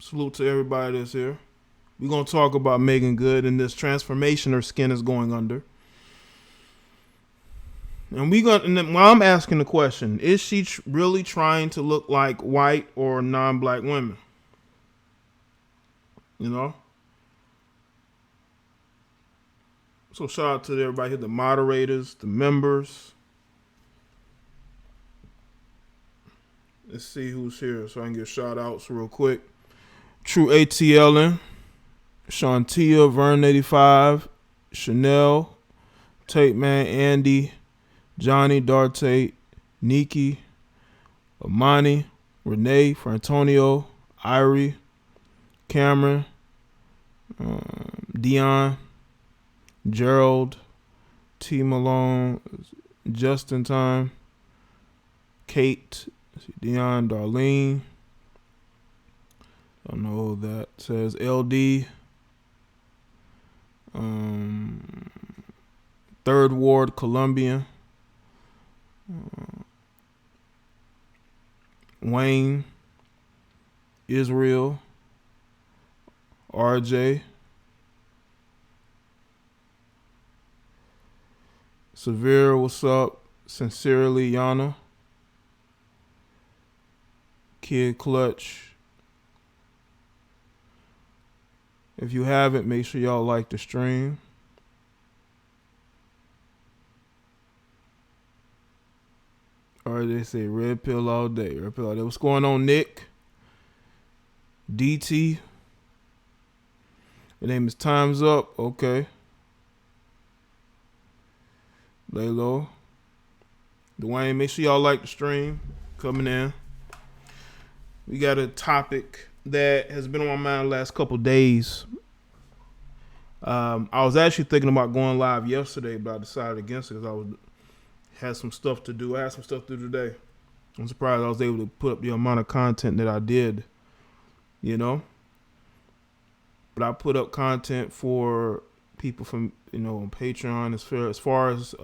Salute to everybody that's here. We're going to talk about Meagan Good and this transformation her skin is going under. And while I'm asking the question, is she really trying to look like white or non-black women? You know? So shout out to everybody here, the moderators, the members. Let's see who's here so I can get shout outs real quick. True ATLN, Shantia, Vern85, Chanel, Tate Man, Andy, Johnny, Darte, Nikki, Amani, Renee, Frantonio, Irie, Cameron, Dion, Gerald, T. Malone, Justin Time, Kate, Dion, Darlene. I don't know who that says. LD. Third Ward, Colombian. Wayne. Israel. RJ. Severe, what's up? Sincerely, Yana. Kid Clutch. If you haven't, make sure y'all like the stream. Or they say red pill all day. Red pill all day. What's going on, Nick? DT. Your name is Time's Up. Okay. Lay low. Dwayne, make sure y'all like the stream. Coming in. We got a topic that has been on my mind the last couple days. I was actually thinking about going live yesterday, but I decided against it because had some stuff to do. I had some stuff to do today. I'm surprised I was able to put up the amount of content that I did, you know. But I put up content for people from, on Patreon as far as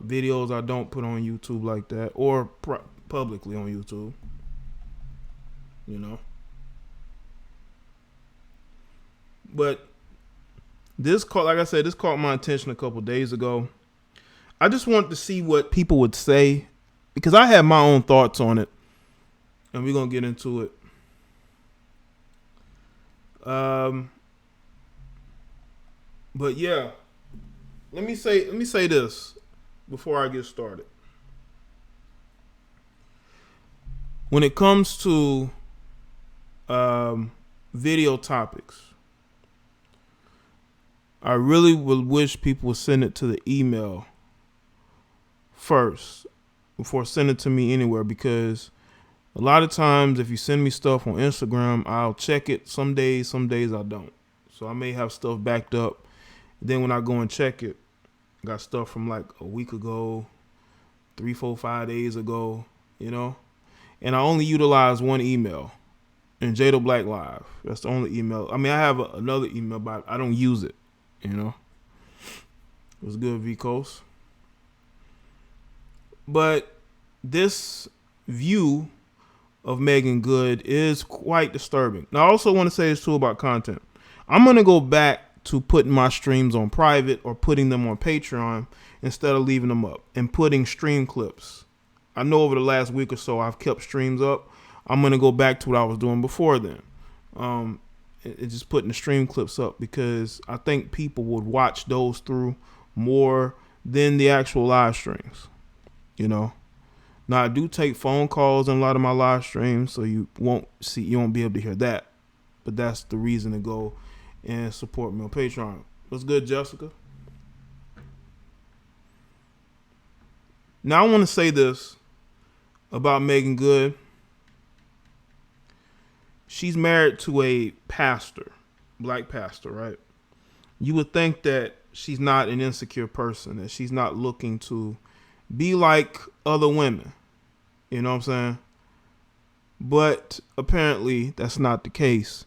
videos I don't put on YouTube like that or publicly on YouTube. But this caught my attention a couple days ago. I just wanted to see what people would say because I have my own thoughts on it, and we're gonna get into it. But yeah, let me say this before I get started. When it comes to video topics, I really would wish people would send it to the email first before sending it to me anywhere, because a lot of times if you send me stuff on Instagram, I'll check it some days I don't. So I may have stuff backed up. Then when I go and check it, I got stuff from like a week ago, 3, 4, 5 days ago, and I only utilize one email, and Jada Black Live. That's the only email. I mean, I have another email, but I don't use it. It was good, V-Coast. But this view of Meagan Good is quite disturbing. Now, I also want to say this too about content. I'm going to go back to putting my streams on private or putting them on Patreon instead of leaving them up and putting stream clips. I know over the last week or so I've kept streams up. I'm going to go back to what I was doing before then. And just putting the stream clips up because I think people would watch those through more than the actual live streams. Now I do take phone calls in a lot of my live streams, so you won't be able to hear that. But that's the reason to go and support me on Patreon. What's good, Jessica? Now I want to say this about Meagan Good. She's married to a pastor, black pastor, right? You would think that she's not an insecure person, that she's not looking to be like other women. You know what I'm saying? But apparently that's not the case.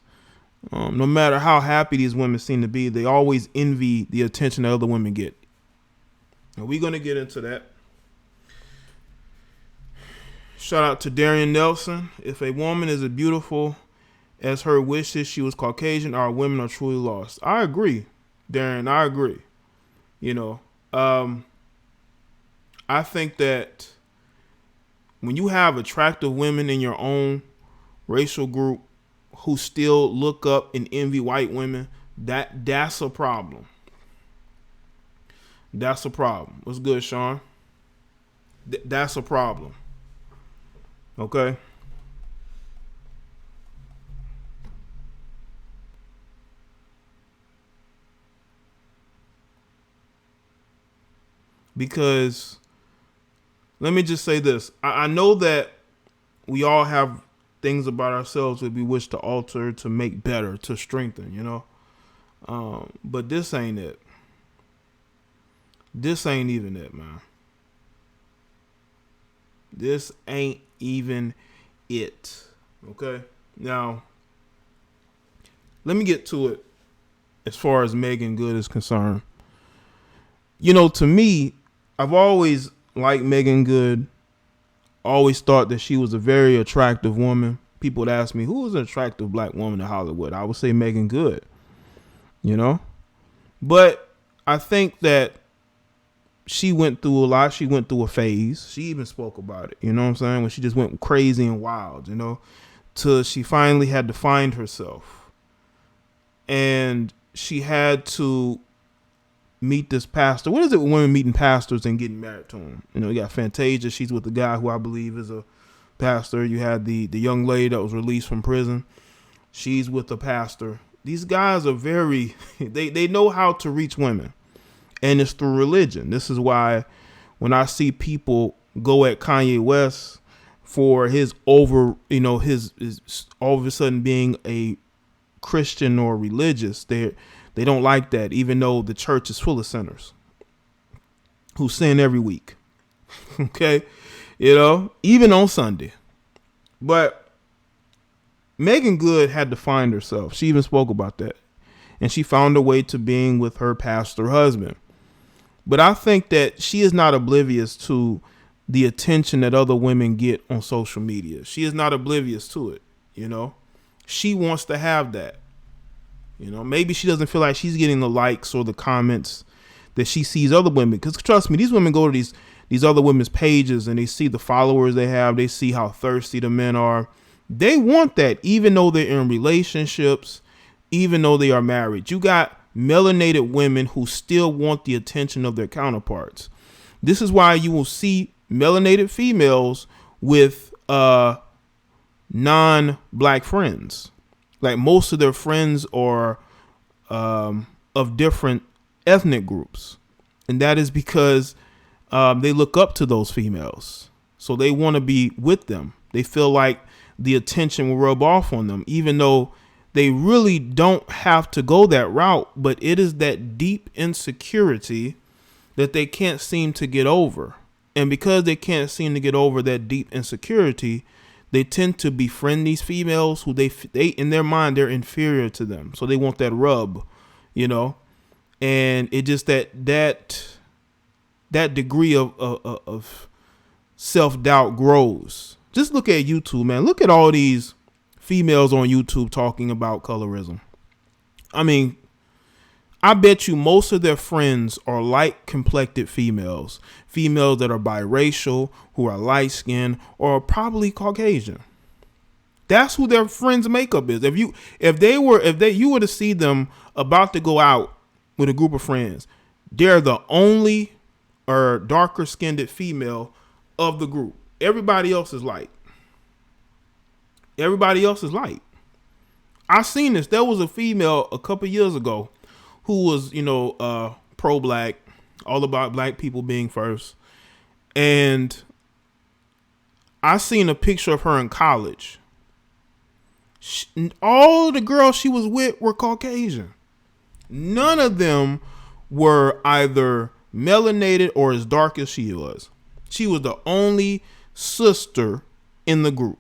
No matter how happy these women seem to be, they always envy the attention that other women get. And we're going to get into that. Shout out to Darian Nelson. If a woman is as beautiful as her wishes she was Caucasian, our women are truly lost. I agree, Darren. I agree. You know, I think that when you have attractive women in your own racial group who still look up and envy white women, that's a problem. That's a problem. What's good, Sean? That's a problem. Okay. Because let me just say this. I know that we all have things about ourselves that we wish to alter, to make better, to strengthen, you know. But this ain't it. This ain't even it, man. This ain't even it. Okay? Now, let me get to it as far as Meagan Good is concerned. You know, to me, I've always liked Meagan Good. Always thought that she was a very attractive woman. People would ask me, who is an attractive black woman in Hollywood? I would say Meagan Good, you know? But I think that she went through a lot. She went through a phase. She even spoke about it, you know what I'm saying? When she just went crazy and wild, you know, till she finally had to find herself. And she had to meet this pastor. What is it with women meeting pastors and getting married to them? You know, you got Fantasia. She's with the guy who I believe is a pastor. You had the young lady that was released from prison. She's with the pastor. These guys are very, they know how to reach women. And it's through religion. This is why when I see people go at Kanye West for his his all of a sudden being a Christian or religious, they don't like that, even though the church is full of sinners who sin every week. Okay. You know, even on Sunday. But Meagan Good had to find herself. She even spoke about that. And she found her way to being with her pastor husband. But I think that she is not oblivious to the attention that other women get on social media. She is not oblivious to it. You know, she wants to have that. You know, maybe she doesn't feel like she's getting the likes or the comments that she sees other women. Because trust me, these women go to these other women's pages and they see the followers they have. They see how thirsty the men are. They want that, even though they're in relationships, even though they are married. You got melanated women who still want the attention of their counterparts. This is why you will see melanated females with non-black friends. Like most of their friends are of different ethnic groups. And that is because they look up to those females. So they want to be with them. They feel like the attention will rub off on them, even though they really don't have to go that route, but it is that deep insecurity that they can't seem to get over. And because they can't seem to get over that deep insecurity, they tend to befriend these females who they in their mind, they're inferior to them. So they want that rub, you know, and it just that degree of self-doubt grows. Just look at YouTube, man. Look at all these females on YouTube talking about colorism. I mean, I bet you most of their friends are light complected females that are biracial, who are light skinned, or are probably Caucasian. That's who their friends' makeup is. If you were to see them about to go out with a group of friends, they're the only or darker skinned female of the group. Everybody else is light. Everybody else is light. I seen this. There was a female a couple years ago who was, pro-black, all about black people being first. And I seen a picture of her in college. All the girls she was with were Caucasian. None of them were either melanated or as dark as she was. She was the only sister in the group.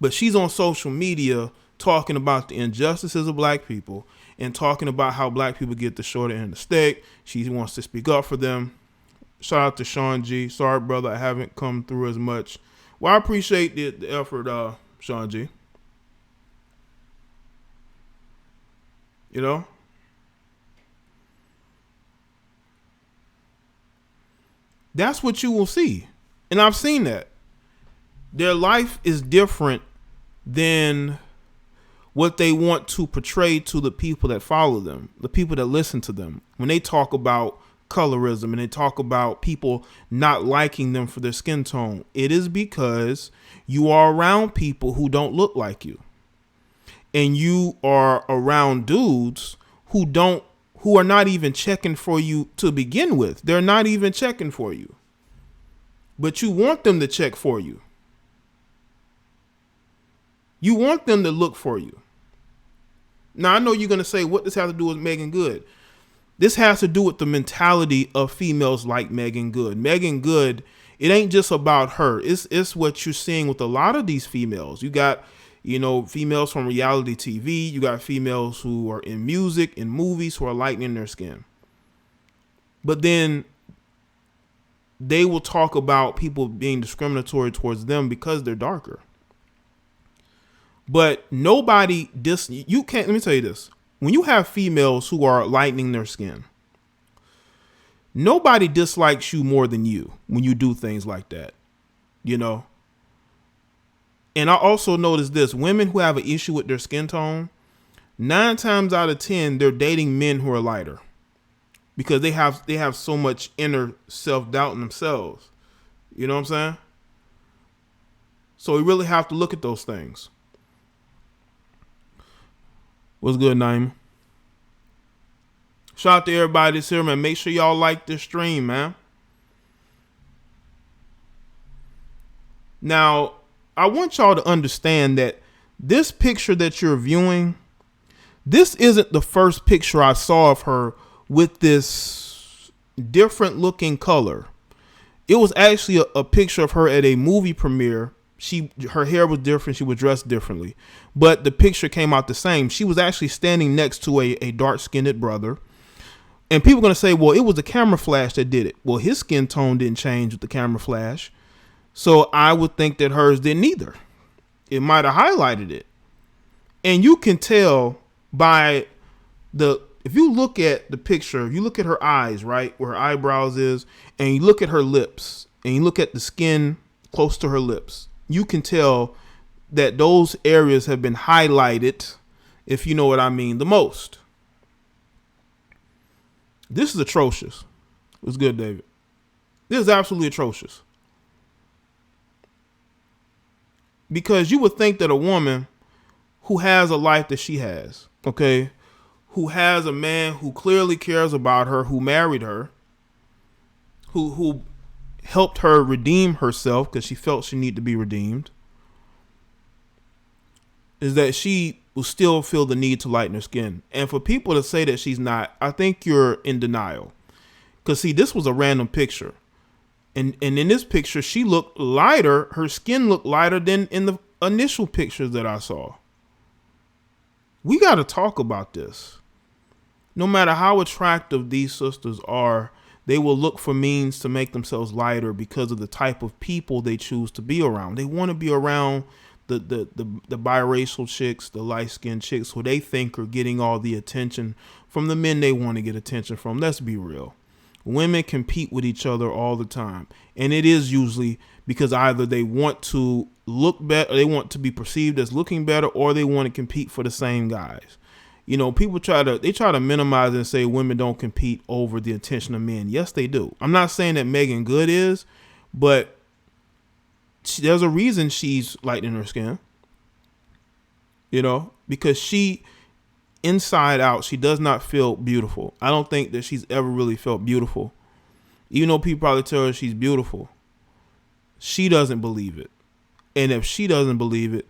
But she's on social media talking about the injustices of black people and talking about how black people get the shorter end of the stick. She wants to speak up for them. Shout out to Sean G. Sorry, brother, I haven't come through as much. Well, I appreciate the effort, Sean G. You know? That's what you will see. And I've seen that. Their life is different than what they want to portray to the people that follow them, the people that listen to them. When they talk about colorism and they talk about people not liking them for their skin tone, it is because you are around people who don't look like you. And you are around dudes who are not even checking for you to begin with. They're not even checking for you. But you want them to check for you. You want them to look for you. Now, I know you're going to say, what does have to do with Meagan Good? This has to do with the mentality of females like Meagan Good. Meagan Good, it ain't just about her. It's what you're seeing with a lot of these females. You got, females from reality TV. You got females who are in music, in movies, who are lightening their skin. But then they will talk about people being discriminatory towards them because they're darker. But nobody you can't, let me tell you this. When you have females who are lightening their skin, nobody dislikes you more than you when you do things like that, And I also notice this, women who have an issue with their skin tone, 9 times out of 10, they're dating men who are lighter because they have so much inner self-doubt in themselves. You know what I'm saying? So we really have to look at those things. What's good, Naima? Shout out to everybody that's here, man. Make sure y'all like this stream, man. Now, I want y'all to understand that this picture that you're viewing, this isn't the first picture I saw of her with this different looking color. It was actually a picture of her at a movie premiere. Her hair was different. She was dressed differently, but the picture came out the same. She was actually standing next to a dark-skinned brother. And people are going to say, well, it was the camera flash that did it. Well, his skin tone didn't change with the camera flash. So I would think that hers didn't either. It might have highlighted it. And you can tell by if you look at the picture, if you look at her eyes, right, where her eyebrows is, and you look at her lips, and you look at the skin close to her lips, you can tell that those areas have been highlighted, if you know what I mean, the most. This is atrocious. What's good, David? This is absolutely atrocious. Because you would think that a woman who has a life that she has, okay, who has a man who clearly cares about her, who married her, who helped her redeem herself because she felt she needed to be redeemed, is that she will still feel the need to lighten her skin. And for people to say that she's not, I think you're in denial. Because, see, this was a random picture. And in this picture, she looked lighter. Her skin looked lighter than in the initial pictures that I saw. We got to talk about this. No matter how attractive these sisters are, they will look for means to make themselves lighter because of the type of people they choose to be around. They want to be around the biracial chicks, the light-skinned chicks who they think are getting all the attention from the men they want to get attention from. Let's be real. Women compete with each other all the time. And it is usually because either they want to look better, they want to be perceived as looking better, or they want to compete for the same guys. People try to minimize and say women don't compete over the attention of men. Yes, they do. I'm not saying that Meagan Good is, but there's a reason she's lightening her skin. Because she, inside out, she does not feel beautiful. I don't think that she's ever really felt beautiful. Even though people probably tell her she's beautiful, she doesn't believe it. And if she doesn't believe it,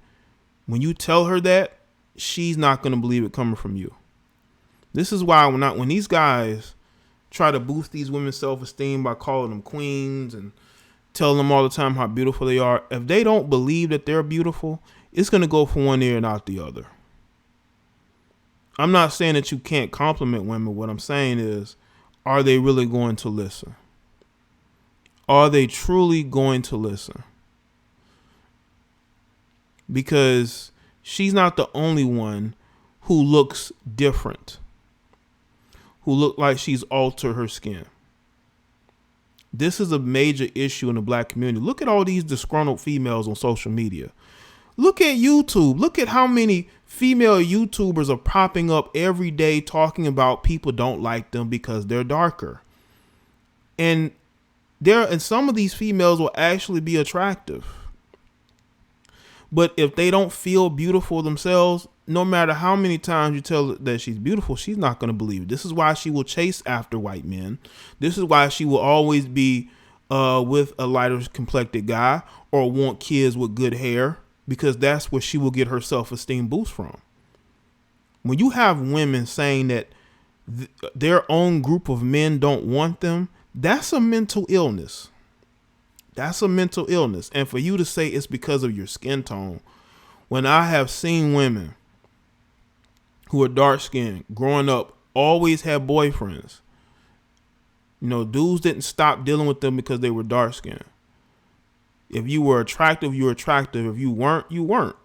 when you tell her that, she's not going to believe it coming from you. This is why when these guys try to boost these women's self-esteem by calling them queens and telling them all the time how beautiful they are, if they don't believe that they're beautiful, it's going to go from one ear and out the other. I'm not saying that you can't compliment women. What I'm saying is, are they really going to listen? Are they truly going to listen? because she's not the only one who looks different, who look like she's altered her skin. This is a major issue in the black community. Look at all these disgruntled females on social media. Look at YouTube. Look at how many female YouTubers are popping up every day talking about people don't like them because they're darker. And some of these females will actually be attractive. But if they don't feel beautiful themselves, no matter how many times you tell her that she's beautiful, she's not going to believe it. This is why she will chase after white men. This is why she will always be with a lighter complected guy or want kids with good hair, because that's where she will get her self-esteem boost from. When you have women saying that their own group of men don't want them, that's a mental illness. That's a mental illness. And for you to say it's because of your skin tone, when I have seen women who are dark skinned growing up, always had boyfriends. You know, dudes didn't stop dealing with them because they were dark skinned. If you were attractive, you were attractive. If you weren't, you weren't.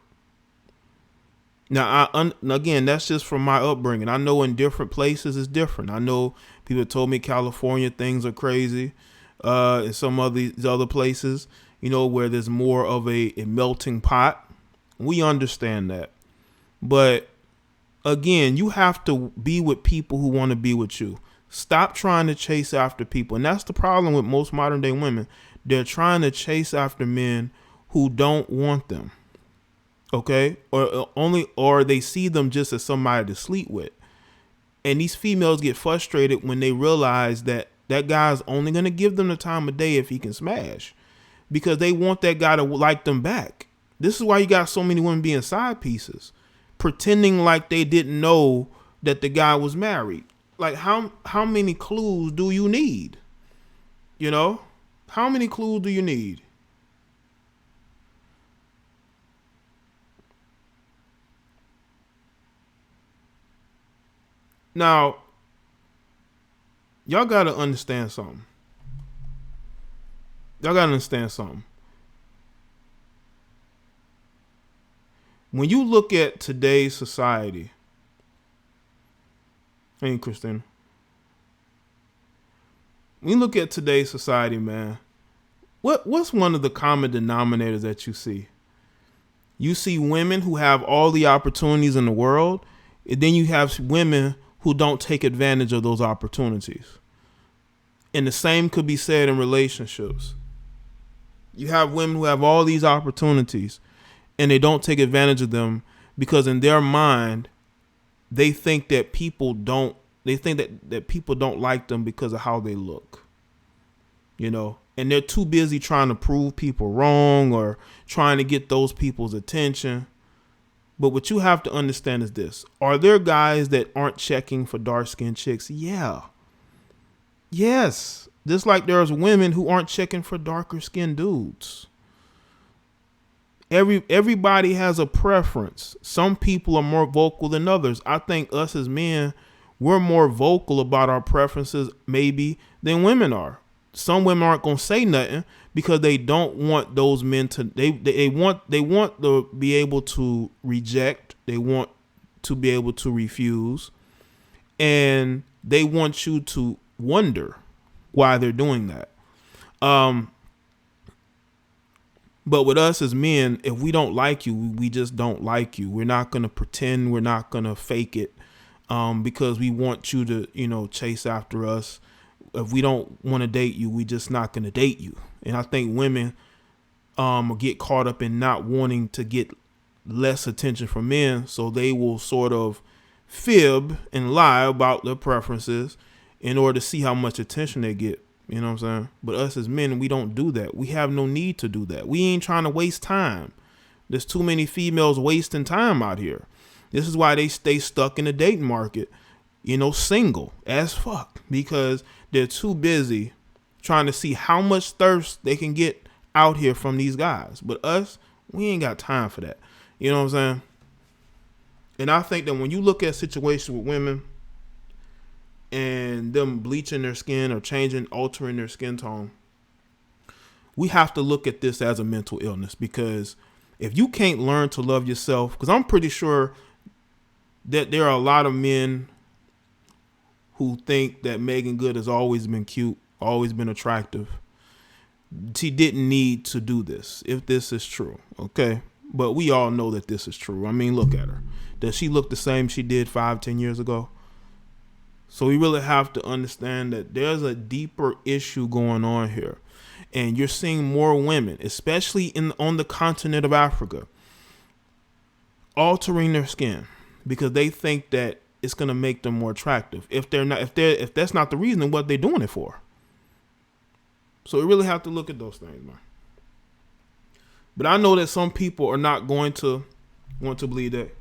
Now, again, that's just from my upbringing. I know in different places it's different. I know people told me California things are crazy. In some of these other places, you know, where there's more of a melting pot. We understand that. But again, you have to be with people who want to be with you. Stop trying to chase after people. And that's the problem with most modern day women. They're trying to chase after men who don't want them. Okay? Or they see them just as somebody to sleep with. And these females get frustrated when they realize that guy's only going to give them the time of day if he can smash, because they want that guy to like them back. This is why you got so many women being side pieces, pretending like they didn't know that the guy was married. Like how many clues do you need? You know, how many clues do you need? Now, y'all got to understand something. When you look at today's society, hey, Christina. When you look at today's society, man, what's one of the common denominators that you see? You see women who have all the opportunities in the world, and then you have women who don't take advantage of those opportunities. And the same could be said in relationships. You have women who have all these opportunities and they don't take advantage of them because in their mind, they think that people don't like them because of how they look. You know, and they're too busy trying to prove people wrong or trying to get those people's attention. But what you have to understand is this. Are there guys that aren't checking for dark-skinned chicks? Yeah. Yes. Just like there's women who aren't checking for darker-skinned dudes. Everybody has a preference. Some people are more vocal than others. I think us as men, we're more vocal about our preferences maybe than women are. Some women aren't going to say nothing because they don't want those men to, they want to be able to reject. They want to be able to refuse. And they want you to wonder why they're doing that. But with us as men, if we don't like you, we just don't like you. We're not going to pretend. We're not going to fake it because we want you to, you know, chase after us. If we don't want to date you, we just not going to date you. And I think women get caught up in not wanting to get less attention from men. So they will sort of fib and lie about their preferences in order to see how much attention they get. You know what I'm saying? But us as men, we don't do that. We have no need to do that. We ain't trying to waste time. There's too many females wasting time out here. This is why they stay stuck in the dating market, you know, single as fuck, because they're too busy trying to see how much thirst they can get out here from these guys. But us, we ain't got time for that. You know what I'm saying? And I think that when you look at situations with women and them bleaching their skin or altering their skin tone, we have to look at this as a mental illness, because If you can't learn to love yourself, because I'm pretty sure that there are a lot of men who think that Meagan Good has always been cute, always been attractive. She didn't need to do this, if this is true, okay? But we all know that this is true. I mean, look at her. Does she look the same she did 5-10 years ago? So we really have to understand that there's a deeper issue going on here. And you're seeing more women, especially on the continent of Africa, altering their skin because they think that it's going to make them more attractive. If that's not the reason, then what they're doing it for. So we really have to look at those things, man. But I know that some people are not going to want to believe that.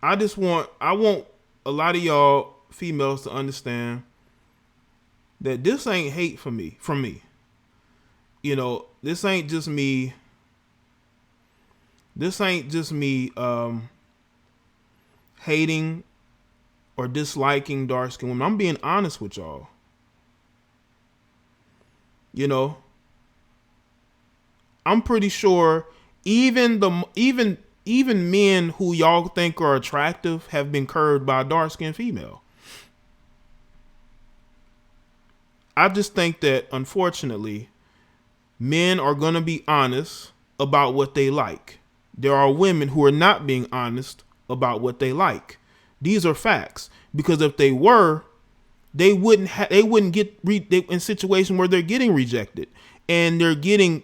I want a lot of y'all females to understand that this ain't hate from me. You know, this ain't just me hating or disliking dark skinned women. I'm being honest with y'all. You know, I'm pretty sure even men who y'all think are attractive have been curved by a dark skinned female. I just think that, unfortunately, men are going to be honest about what they like. There are women who are not being honest about what they like. These are facts. Because if they were, they wouldn't get in situations where they're getting rejected and they're getting,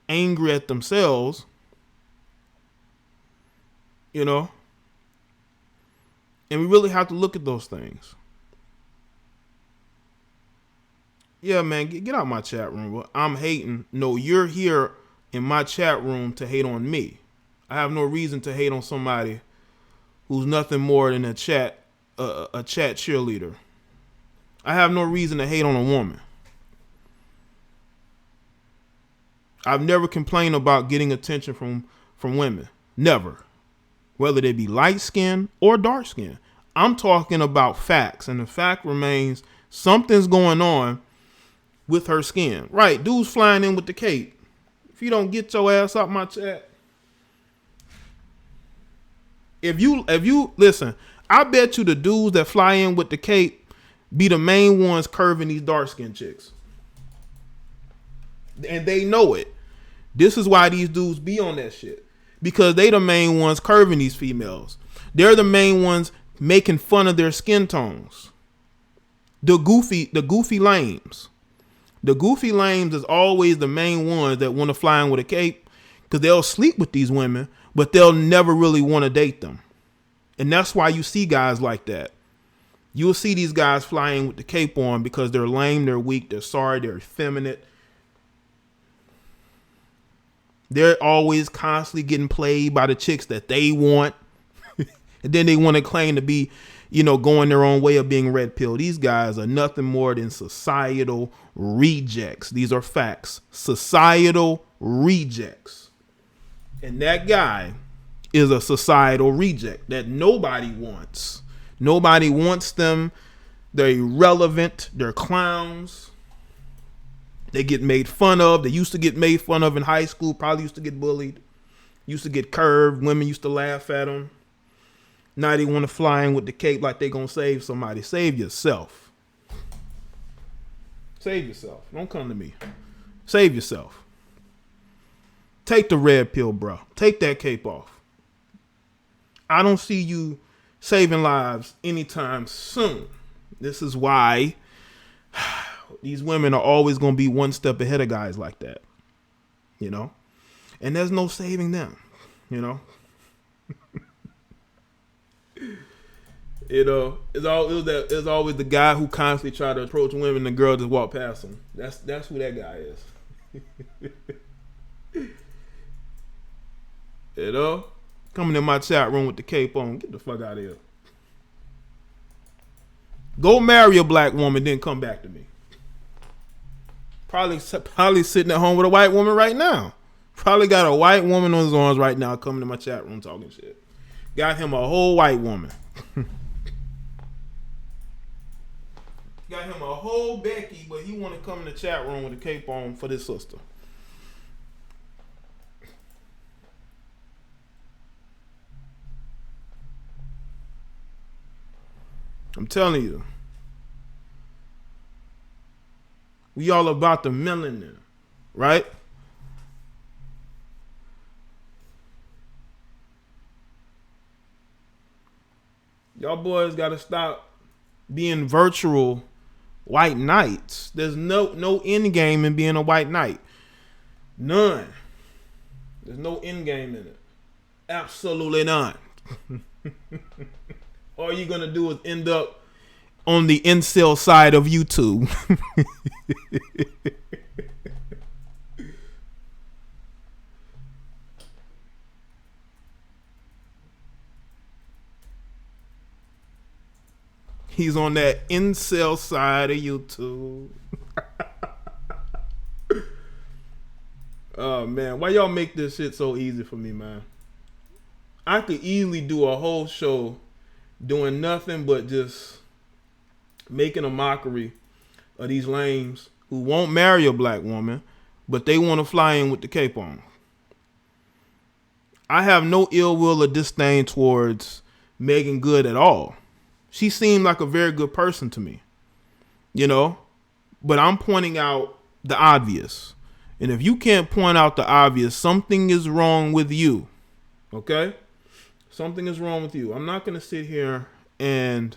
angry at themselves, and we really have to look at those things. Yeah, man, get out my chat room. I'm hating. No, you're here in my chat room to hate on me. I have no reason to hate on somebody who's nothing more than a chat cheerleader. I have no reason to hate on a woman. I've never complained about getting attention from women. Never. Whether they be light skinned or dark skinned. I'm talking about facts. And the fact remains something's going on with her skin. Right. Dude's flying in with the cape. If you don't get your ass out my chat. If you listen, I bet you the dudes that fly in with the cape be the main ones curving these dark skinned chicks. And they know it. This is why these dudes be on that shit. Because they the main ones curving these females. They're the main ones making fun of their skin tones. The goofy lames. The goofy lames is always the main ones that want to fly in with a cape because they'll sleep with these women, but they'll never really want to date them. And that's why you see guys like that. You'll see these guys flying with the cape on because they're lame, they're weak, they're sorry, they're effeminate. They're always constantly getting played by the chicks that they want. And then they want to claim to be, going their own way of being red pill. These guys are nothing more than societal rejects. These are facts. Societal rejects. And that guy is a societal reject that nobody wants. Nobody wants them. They're irrelevant. They're clowns. They get made fun of. They used to get made fun of in high school. Probably used to get bullied. Used to get curved. Women used to laugh at them. Now they want to fly in with the cape like they gonna save somebody. Save yourself. Save yourself. Don't come to me. Save yourself. Take the red pill, bro. Take that cape off. I don't see you saving lives anytime soon. This is why these women are always gonna be one step ahead of guys like that. And there's no saving them. It's always the guy who constantly try to approach women and the girl just walk past him. That's who that guy is. Coming in my chat room with the cape on. Get the fuck out of here. Go marry a black woman, then come back to me. Probably sitting at home with a white woman right now. Probably got a white woman on his arms right now coming to my chat room talking shit. Got him a whole white woman. Got him a whole Becky, but he want to come in the chat room with a cape on for this sister. I'm telling you. We all about the melanin, right? Y'all boys got to stop being virtual white knights. There's no end game in being a white knight. None. There's no end game in it. Absolutely none. All you're gonna do is end up on the incel side of YouTube. He's on that incel side of YouTube. Oh man, why y'all make this shit so easy for me, man? I could easily do a whole show doing nothing but just making a mockery of these lames who won't marry a black woman, but they want to fly in with the cape on. I have no ill will or disdain towards Meagan Good at all. She seemed like a very good person to me, you know, but I'm pointing out the obvious. And if you can't point out the obvious, something is wrong with you. Okay? Something is wrong with you. I'm not going to sit here and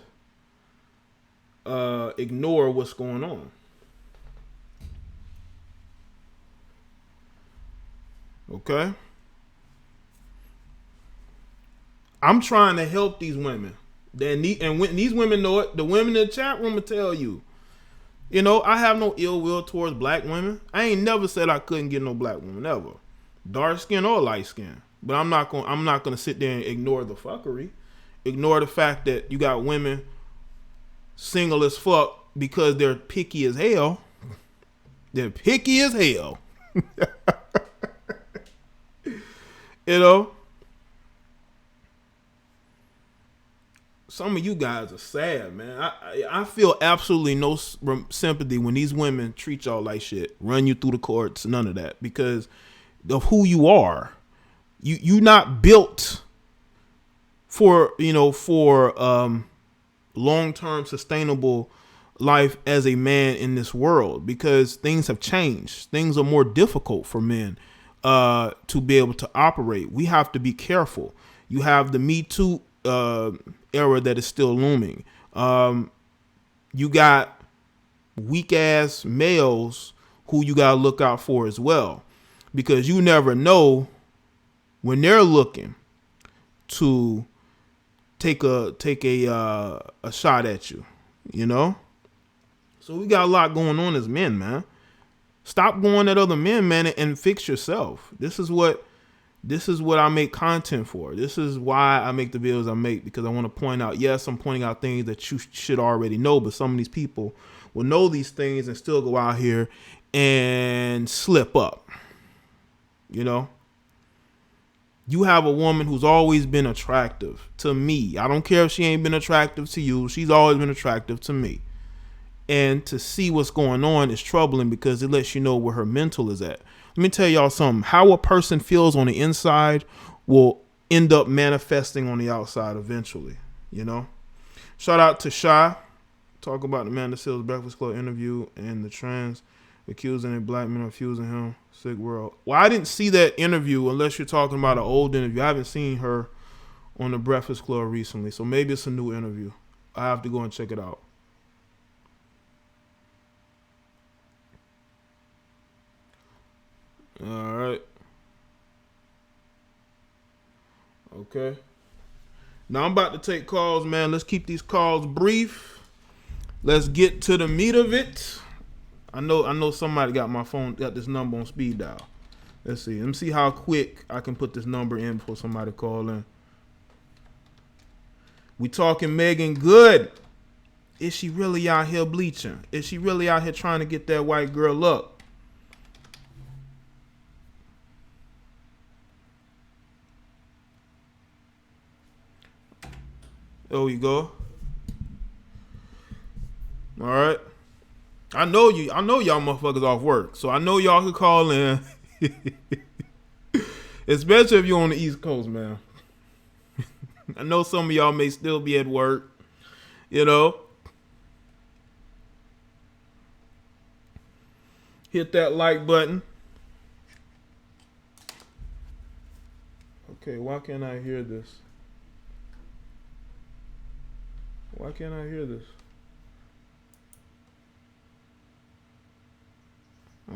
ignore what's going on. Okay? I'm trying to help these women. And when these women know it, the women in the chat room will tell you. You know, I have no ill will towards black women. I ain't never said I couldn't get no black woman ever, dark skin or light skin. But I'm not gonna sit there and ignore the fuckery, ignore the fact that you got women single as fuck because they're picky as hell. They're picky as hell. You know. Some of you guys are sad, man. I feel absolutely no sympathy when these women treat y'all like shit, run you through the courts, none of that, because of who you are. You not built for long-term sustainable life as a man in this world, because things have changed. Things are more difficult for men to be able to operate. We have to be careful. You have the Me Too era that is still looming. You got weak ass males who you gotta look out for as well, because you never know when they're looking to take a shot at you, you know. So we got a lot going on as men, man. Stop going at other men, man, and fix yourself. This is what I make content for. This is why I make the videos I make, because I want to point out, yes, I'm pointing out things that you should already know, but some of these people will know these things and still go out here and slip up. You know? You have a woman who's always been attractive to me. I don't care if she ain't been attractive to you. She's always been attractive to me. And to see what's going on is troubling, because it lets you know where her mental is at. Let me tell y'all something. How a person feels on the inside will end up manifesting on the outside eventually, you know? Shout out to Shy. Talk about the Amanda Seals Breakfast Club interview and the trans accusing a black man of fusing him. Sick world. Well, I didn't see that interview unless you're talking about an old interview. I haven't seen her on the Breakfast Club recently, so maybe it's a new interview. I have to go and check it out. All right. Okay. Now I'm about to take calls, man. Let's keep these calls brief. Let's get to the meat of it. I know somebody got this number on speed dial. Let's see. Let me see how quick I can put this number in before somebody call in. We talking Meagan Good. Is she really out here bleaching? Is she really out here trying to get that white girl up? There we go. All right. I know y'all motherfuckers off work, so I know y'all could call in. Especially if you're on the East Coast, man. I know some of y'all may still be at work, you know. Hit that like button. Okay, why can't I hear this? Why can't I hear this?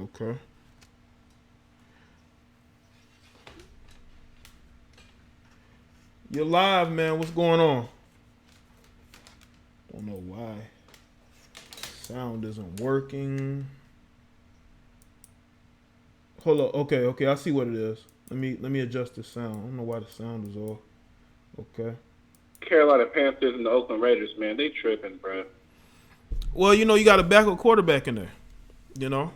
Okay. You're live, man. What's going on? Don't know why. Sound isn't working. Hold up. Okay. I see what it is. Let me adjust the sound. I don't know why the sound is off. Okay. Carolina Panthers and the Oakland Raiders, man, they tripping, bro. Well, you know, you got a backup quarterback in there. You know.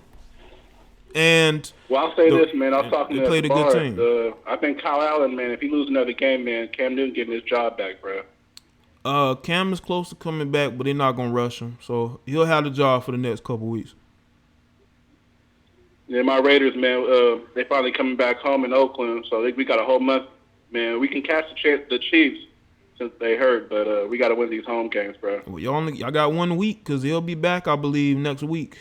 And well, I'll say this, man. I was talking to played a good team. I think Kyle Allen, man, if he loses another game, man, Cam Newton getting his job back, bro. Cam is close to coming back, but they're not gonna rush him, so he'll have the job for the next couple weeks. Yeah, my Raiders, man, they finally coming back home in Oakland, so we got a whole month, man. We can catch the Chiefs since they hurt, but we got to win these home games, bro. Well, y'all got 1 week because he'll be back, I believe, next week.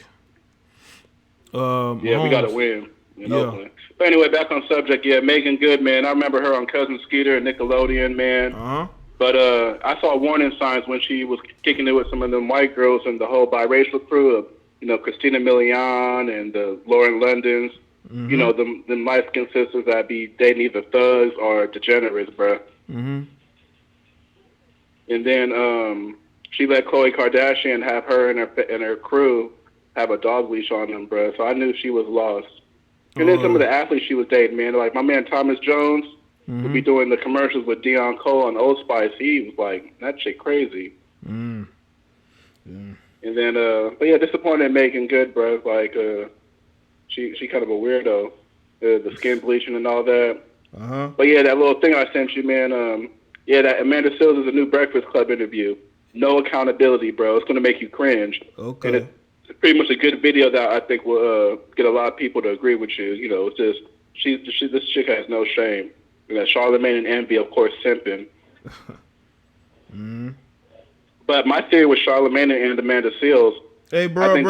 Yeah, we got to win in Oakland. But anyway, back on subject. Yeah, Meagan Good, man. I remember her on Cousin Skeeter and Nickelodeon, man. But I saw warning signs when she was kicking it with some of them white girls and the whole biracial crew of, you know, Christina Milian and Lauren Londons. You know, them light-skinned sisters that be dating either thugs or degenerates, bro. And then she let Khloe Kardashian have her and her crew have a dog leash on them, bro. So I knew she was lost. And then some of the athletes she was dating, man, like my man Thomas Jones would be doing the commercials with Deion Cole on Old Spice. He was like, that shit crazy. And then, but yeah, disappointed in Meagan Good, bro. Like, she kind of a weirdo. The skin bleaching and all that. But yeah, that little thing I sent you, man. Yeah, that Amanda Seales is a new Breakfast Club interview. No accountability, bro. It's going to make you cringe. Okay. And it's pretty much a good video that I think will get a lot of people to agree with you. You know, it's just, this chick has no shame. You know, Charlamagne and Envy, of course, simping. But my theory with Charlamagne and Amanda Seales, hey, bro,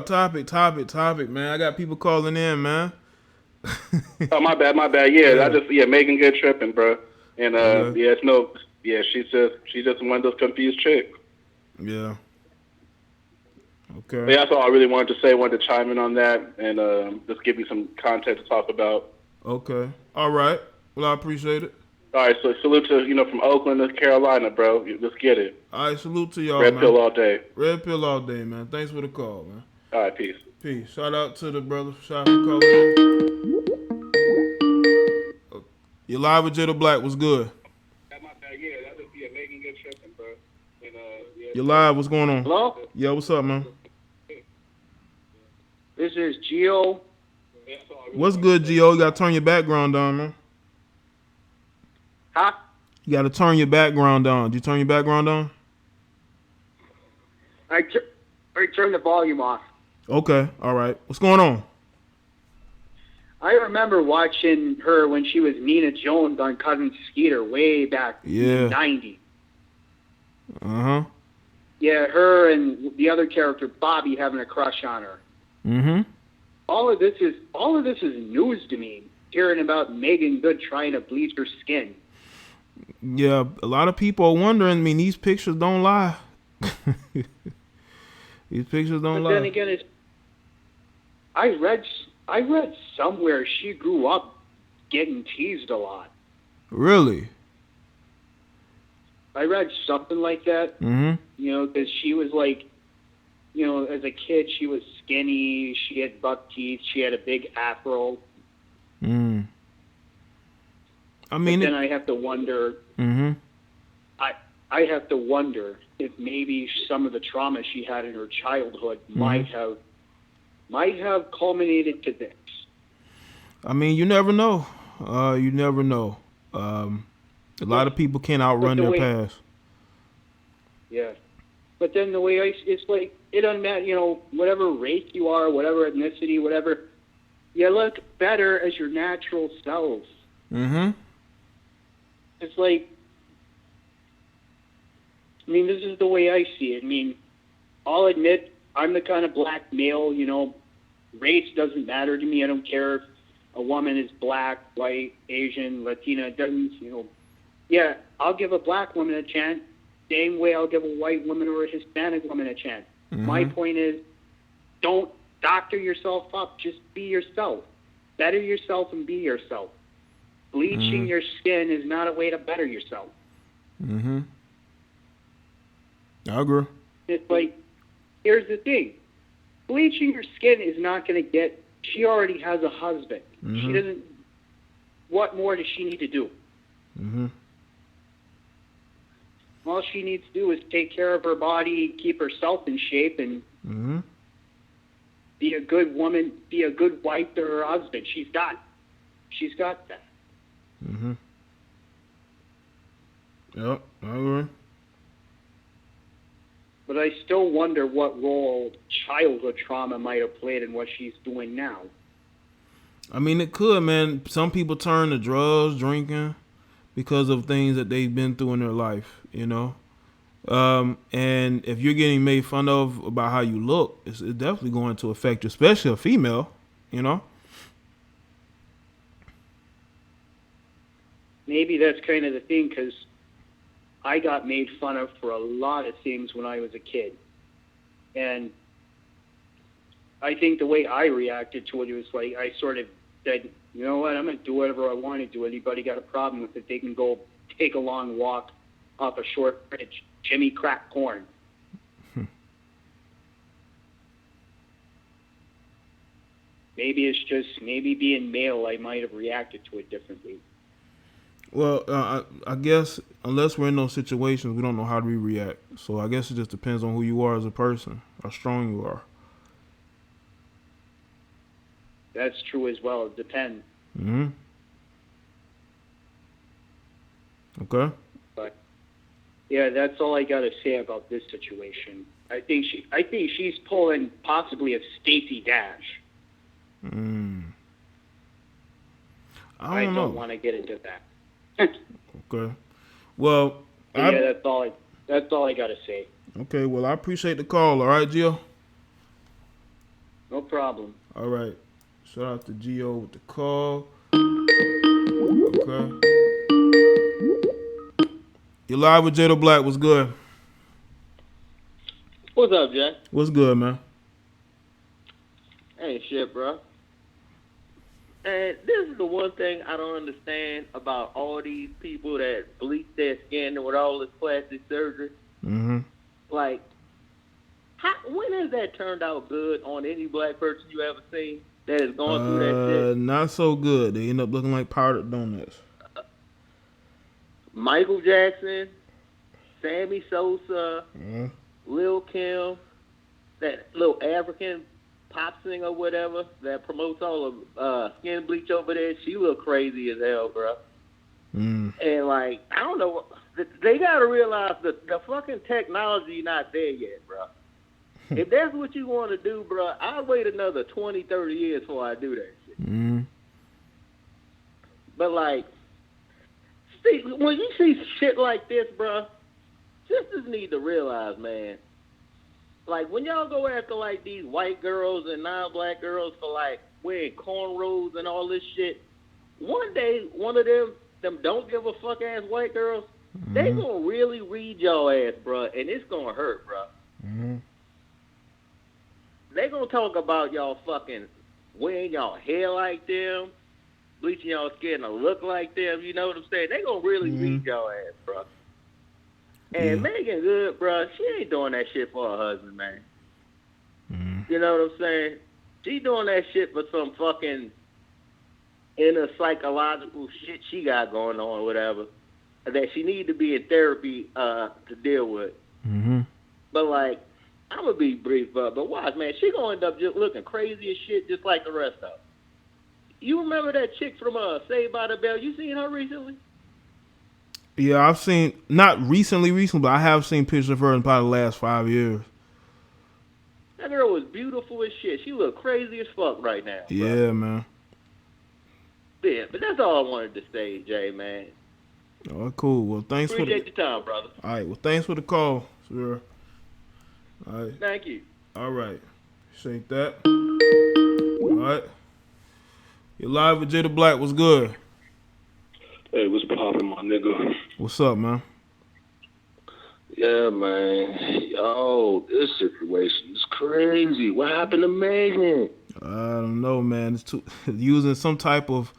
topic, man. I got people calling in, man. Oh, my bad. Yeah, Meagan Good tripping, bro. And she's just one of those confused chicks. Yeah. Okay. But yeah, that's all I really wanted to say. Wanted to chime in on that and just give you some content to talk about. Okay. All right. Well, I appreciate it. All right. So salute to from Oakland to Carolina, bro. Let's get it. All right. Salute to y'all, Red man. pill all day. Red pill all day, man. Thanks for the call, man. All right. Peace. Peace. Shout out to the brother. Shout out for calling in. You're live with Jada Black. What's good? Meagan Good tripping, bro. And, you're live. What's going on? Hello? Yeah, what's up, man? This is Gio. What's good, Gio? You gotta turn your background on, man. Huh? You gotta turn your background on. Did you turn your background on? I turned the volume off. Okay, all right. What's going on? I remember watching her when she was Nina Jones on Cousin Skeeter way back in the 90s. Yeah, her and the other character, Bobby, having a crush on her. All of this is news to me, hearing about Meagan Good trying to bleach her skin. Yeah, a lot of people are wondering. I mean, these pictures don't lie. These pictures don't lie. But then again, I read somewhere she grew up getting teased a lot. Really? I read something like that. You know, because she was like, you know, as a kid, she was skinny. She had buck teeth. She had a big afro. I mean, but then I have to wonder. I have to wonder if maybe some of the trauma she had in her childhood might have culminated to this. I mean, you never know. You never know. A lot of people can't outrun their past. Yeah. But then the way it's like, it doesn't matter, you know, whatever race you are, whatever ethnicity, whatever, you look better as your natural selves. Mm-hmm. It's like, I mean, this is the way I see it. I mean, I'll admit I'm the kind of black male, you know, race doesn't matter to me. I don't care if a woman is black, white, Asian, Latina. It doesn't, you know. Yeah, I'll give a black woman a chance. Same way I'll give a white woman or a Hispanic woman a chance. Mm-hmm. My point is, don't doctor yourself up. Just be yourself. Better yourself and be yourself. Bleaching your skin is not a way to better yourself. Mm-hmm. I agree. It's like, here's the thing. Bleaching your skin is not going to get, she already has a husband. Mm-hmm. She doesn't, what more does she need to do? Mm-hmm. All she needs to do is take care of her body, keep herself in shape, and be a good woman, be a good wife to her husband. She's got that. Mm-hmm. Yep, I agree. But I still wonder what role childhood trauma might have played in what she's doing now. I mean, it could, man. Some people turn to drugs, drinking, because of things that they've been through in their life, you know. And if you're getting made fun of about how you look, it's definitely going to affect you, especially a female, you know. Maybe that's kind of the thing, because I got made fun of for a lot of things when I was a kid. And I think the way I reacted to it was like, I sort of said, you know what, I'm going to do whatever I want to do. Anybody got a problem with it, they can go take a long walk off a short bridge. Jimmy crack corn. Maybe it's just, maybe being male, I might have reacted to it differently. Well, I guess unless we're in those situations, we don't know how to react. So I guess it just depends on who you are as a person, how strong you are. That's true as well. It depends. Mm-hmm. Okay. But yeah, that's all I got to say about this situation. I think she's pulling possibly a Stacey Dash. I don't know. Want to get into that. Okay. Well, yeah, that's all I got to say. Okay. Well, I appreciate the call. All right, Gio. No problem. All right. Shout out to Gio with the call. Okay. You're live with Jada Black. What's good? What's up, Jay? What's good, man? Ain't shit, bro. And this is the one thing I don't understand about all these people that bleach their skin with all this plastic surgery. Mm-hmm. Like, when has that turned out good on any black person you ever seen that has gone through that shit? Not so good. They end up looking like powdered donuts. Michael Jackson, Sammy Sosa, Lil Kim, that little African pop singer or whatever that promotes all of skin bleach over there, she look crazy as hell, bro. And like, I don't know, they gotta realize that the fucking technology not there yet, bro. If that's what you want to do, bro, I'll wait another 20, 30 years before I do that shit. But like, see, when you see shit like this, bro, sisters need to realize, man, like, when y'all go after, like, these white girls and non-black girls for, like, wearing cornrows and all this shit, one day, one of them don't give a fuck ass white girls, they gonna really read y'all ass, bro, and it's gonna hurt, bro. They gonna talk about y'all fucking wearing y'all hair like them, bleaching y'all skin to look like them, you know what I'm saying? They gonna really read y'all ass, bro. And Meagan Good, bro, she ain't doing that shit for her husband, man. You know what I'm saying? She doing that shit for some fucking inner psychological shit she got going on or whatever that she need to be in therapy to deal with. But, like, I'm going to be brief, but watch, man, she going to end up just looking crazy as shit just like the rest of them. You remember that chick from Saved by the Bell? You seen her recently? Yeah, I've seen, not recently, but I have seen pictures of her in probably the last 5 years. That girl was beautiful as shit. She look crazy as fuck right now. Yeah, bro. man. Yeah, but that's all I wanted to say, Jay, man. Oh, cool. Well, thanks Appreciate your time, brother. All right. Well, thanks for the call, sir. All right. Thank you. All right. Shake that. All right. You're live with Jada Black. What's good? Hey, what's poppin', my nigga? What's up, man? Yeah, man. Yo, this situation is crazy. What happened to Meagan? I don't know, man. It's using some type of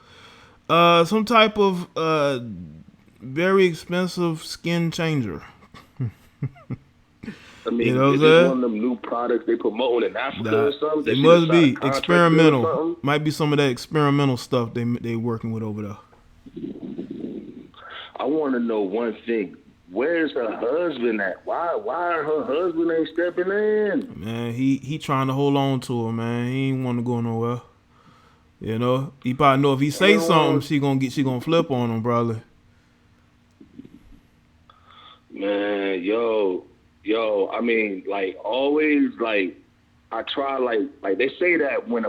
very expensive skin changer. I mean, You know what is I'm this saying? one of them new products they promoting in Africa or something? That It she must just be signed a contract with or experimental. something? Might be some of that experimental stuff they working with over there. I want to know one thing. Where's her husband at? Why her husband ain't stepping in? Man, he trying to hold on to her, man. He ain't want to go nowhere. You know, he probably know if he say something, she gonna flip on him, probably. Man, yo, I mean, like always, like I try, like they say that when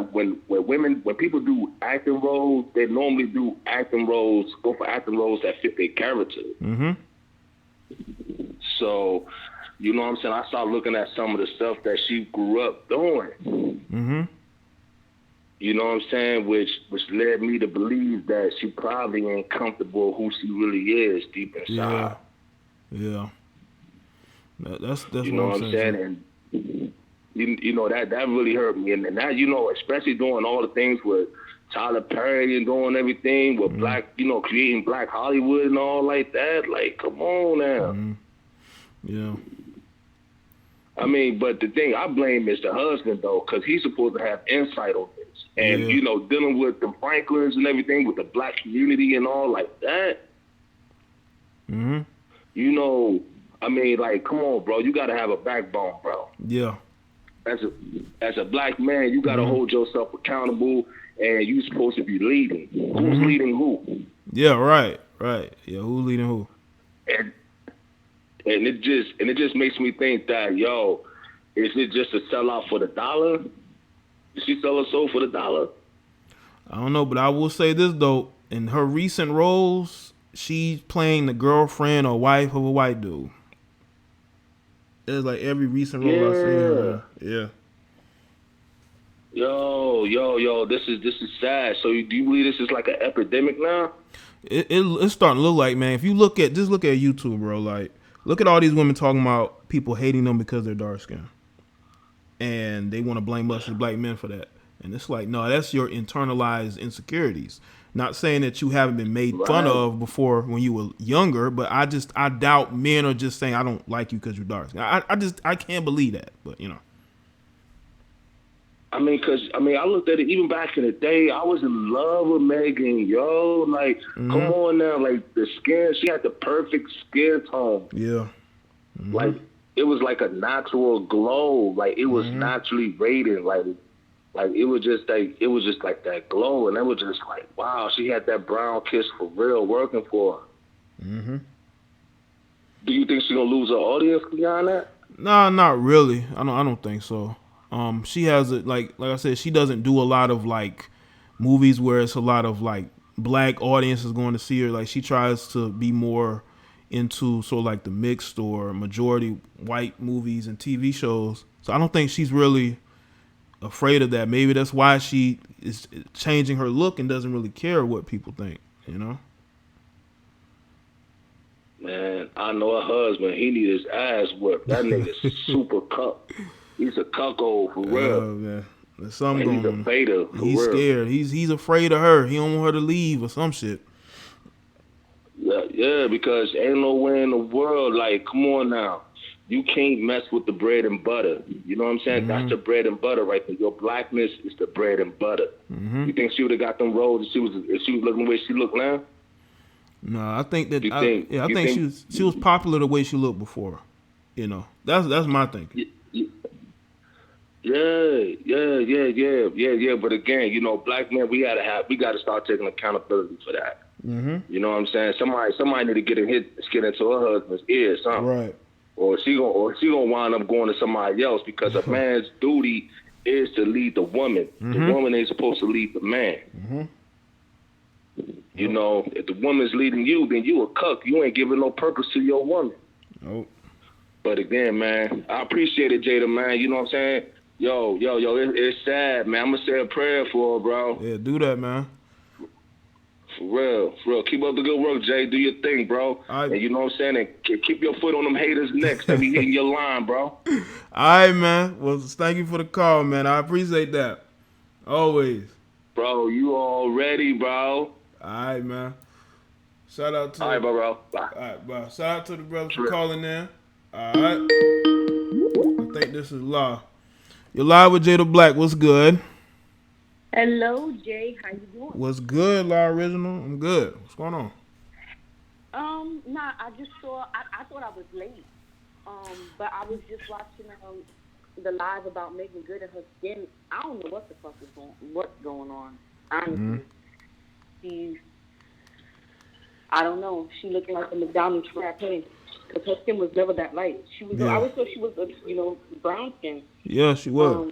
people do acting roles, they normally go for acting roles that fit their character. Mm-hmm. So, you know what I'm saying? I started looking at some of the stuff that she grew up doing. Mm-hmm. You know what I'm saying? Which led me to believe that she probably ain't comfortable who she really is deep inside. Yeah. That's you know what I'm saying? And you know that really hurt me. And that, you know, especially doing all the things with Tyler Perry and doing everything with black, you know, creating Black Hollywood and all like that. Like, come on now. Yeah. I mean, but the thing I blame is the husband, though, because he's supposed to have insight on this. And, you know, dealing with the Franklins and everything, with the black community and all like that. Mm-hmm. You know, I mean, like, come on, bro. You got to have a backbone, bro. Yeah. As a black man, you got to hold yourself accountable, and you supposed to be leading. Who's leading who? Yeah, right. Yeah, who's leading who? And it just makes me think that, yo, is it just a sellout for the dollar? Did she sell her soul for the dollar? I don't know, but I will say this though: in her recent roles, she's playing the girlfriend or wife of a white dude. It's like every recent role I've seen her in. Yeah. Yo, this is sad. So do you believe this is like an epidemic now? It's starting to look like, man. If you look at YouTube, bro, like look at all these women talking about people hating them because they're dark skinned. And they want to blame us as black men for that. And it's like, no, that's your internalized insecurities. Not saying that you haven't been made fun of before when you were younger, but I doubt men are just saying I don't like you because you're dark skinned. I can't believe that, but you know. I mean, I looked at it even back in the day. I was in love with Meagan, yo. Like, come on now, like the skin. She had the perfect skin tone. Yeah. Like it was like a natural glow. Like it was naturally radiant. Like it was just like that glow, and it was just like, wow, she had that brown kiss for real working for her. Mm-hmm. Do you think she's gonna lose her audience beyond that? Nah, not really. I don't think so. She has it like I said, she doesn't do a lot of like movies where it's a lot of like black audiences going to see her. Like she tries to be more into sort of like the mixed or majority white movies and TV shows. So I don't think she's really afraid of that. Maybe that's why she is changing her look and doesn't really care what people think, you know? Man, I know her husband, he need his ass whipped. That nigga's super cuck. He's a cuckold for real. Man. There's something and he's going a on. beta for He's real. scared. He's afraid of her. He don't want her to leave or some shit. Yeah, because ain't no way in the world, like, come on now. You can't mess with the bread and butter. You know what I'm saying? That's the bread and butter right there. Your blackness is the bread and butter. You think she would have got them roles if she was looking the way she look now? No, I think that I think she was popular the way she looked before. You know, that's my thinking. Yeah. But again, you know, black men, we gotta start taking accountability for that. You know what I'm saying? Somebody need to get into her husband's ear or something. Right. Or she gonna wind up going to somebody else, because a man's duty is to lead the woman. The woman ain't supposed to lead the man. You know, if the woman's leading you, then you a cuck. You ain't giving no purpose to your woman. Nope. But again, man, I appreciate it, Jada, man. You know what I'm saying? Yo, it's sad, man. I'm gonna say a prayer for her, bro. Yeah, do that, man. For real. Keep up the good work, Jay. Do your thing, bro. And you know what I'm saying? And keep your foot on them haters' necks that be hitting your line, bro. All right, man. Well, thank you for the call, man. I appreciate that. Always. Bro, you all ready, bro? All right, man. Shout out to. All right, bro. Bye. All right, bye. Shout out to the brothers for calling in. All right. I think this is Law. You're live with Jada Black. What's good? Hello, Jay. How you doing? What's good, Law Original? I'm good. What's going on? I just saw. I thought I was late. But I was just watching the live about Meagan Good and her skin. I don't know what the fuck is going on. Honestly, I don't know. She looking like a McDonald's frappe because her skin was never that light. She was. I always thought she was, brown skin. Yeah, she was.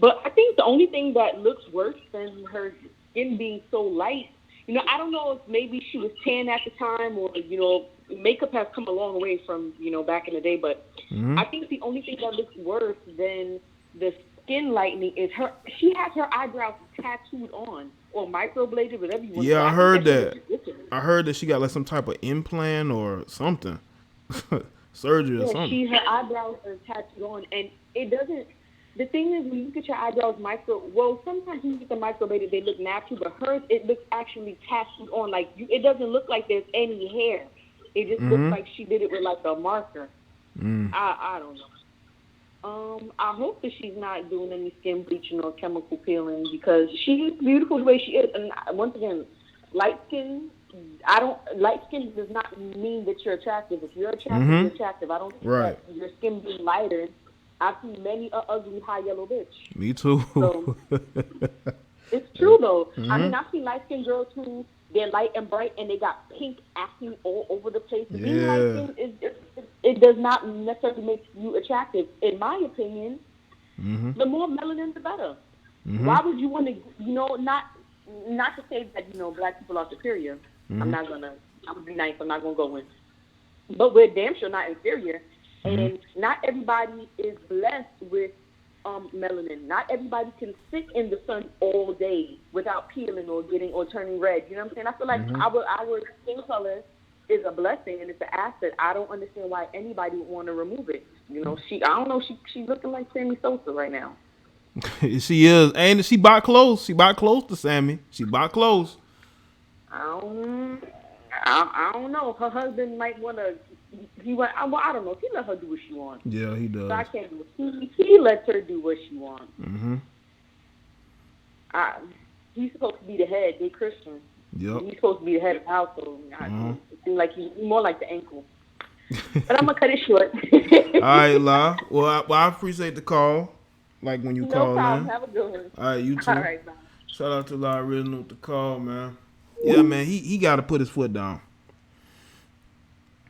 But I think the only thing that looks worse than her skin being so light, I don't know if maybe she was tan at the time, or, makeup has come a long way from, back in the day. But I think the only thing that looks worse than the skin lightening is she has her eyebrows tattooed on or microbladed, whatever you want to say. I heard that. I heard that she got like some type of implant or something. Surgery or something. Her eyebrows are tattooed on, and it doesn't. The thing is, when you get your eyebrows sometimes when you get them microbladed, they look natural, but hers, it looks actually tattooed on. Like, it doesn't look like there's any hair. It just looks like she did it with, like, a marker. I don't know. I hope that she's not doing any skin bleaching or chemical peeling, because she's beautiful the way she is. And once again, light skin does not mean that you're attractive. If you're attractive, you're attractive. I don't think that your skin being lighter. I've seen many ugly high yellow bitch. Me too. So, it's true though. I mean, I've seen light skinned girls who they're light and bright and they got pink acne all over the place. Being light skinned it does not necessarily make you attractive, in my opinion. The more melanin, the better. Why would you want to, not to say that black people are superior. I'm gonna be nice. I'm not gonna go in, but we're damn sure not inferior. And not everybody is blessed with melanin. Not everybody can sit in the sun all day without peeling or turning red. You know what I'm saying? I feel like our skin color is a blessing and it's an asset. I don't understand why anybody would want to remove it. She's looking like Sammy Sosa right now. She is, and she bought clothes. She bought clothes to Sammy. She bought clothes. I don't know. Her husband might want to. I don't know. He let her do what she wants. Yeah, he does. So I can't do it. He lets her do what she wants. He's supposed to be the head. They're Christian. Yep. He's supposed to be the head of the household. It seems like he's more like the ankle. But I'm gonna cut it short. All right, La. Well, I appreciate the call. Like when you call in. No problem. Have a good one. All right, you too. All right, bye. Shout out to La Original with the call, man. Yeah, man. He got to put his foot down.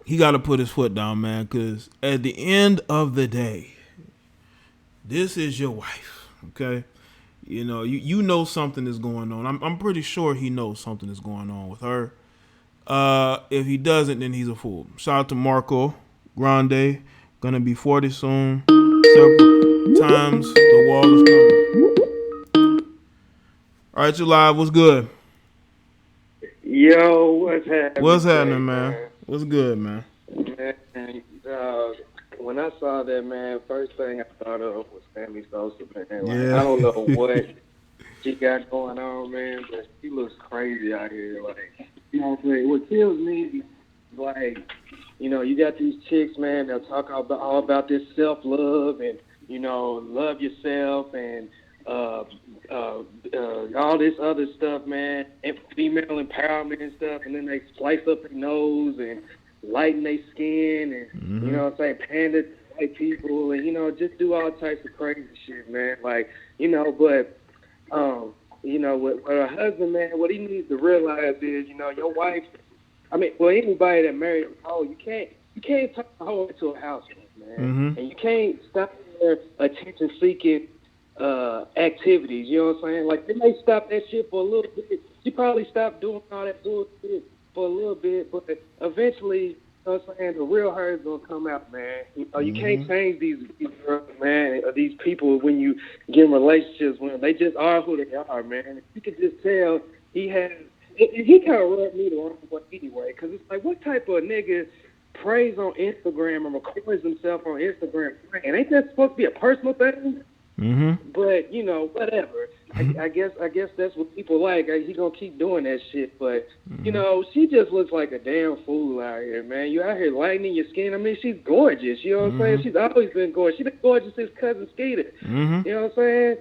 He got to put his foot down, man, because at the end of the day, this is your wife, okay? You know something is going on. I'm pretty sure he knows something is going on with her. If he doesn't, then he's a fool. Shout out to Marco Grande. Gonna be 40 soon. Several times the wall is coming. All right, you live. What's good? Yo, what's happening? What's happening, man? What's good, man? Man, when I saw that, man, first thing I thought of was Sammy Sosa, man. Like, I don't know what she got going on, man, but she looks crazy out here. Like, you know what I'm saying? What kills me is, like, you got these chicks, man, they'll talk all about this self-love and, love yourself and all this other stuff, man, and female empowerment and stuff, and then they slice up their nose and lighten their skin and, you know what I'm saying, pander to white people and, just do all types of crazy shit, man. Like, but, you know, with her husband, man, what he needs to realize is, you know, your wife. I mean, well, anybody that married a hoe, you can't turn a hoe into a housewife, man, and you can't stop their attention-seeking activities. You know what I'm saying? Like, they may stop that shit for a little bit. She probably stopped doing all that bullshit for a little bit, but eventually, you know what I'm saying, the real her is gonna come out, man. You can't change these girls, man, or these people when you get in relationships with them. They just are who they are, man. You can just tell he kind of rubbed me the wrong way anyway, because it's like, what type of nigga prays on Instagram and records himself on Instagram? And ain't that supposed to be a personal thing? But, you know, whatever. I guess that's what people like. He gonna keep doing that shit. But, you know, she just looks like a damn fool out here, man. You out here lightening your skin. I mean, she's gorgeous. You know what I'm saying? She's always been gorgeous. She's been gorgeous since Cousin Skeeter. You know what I'm saying?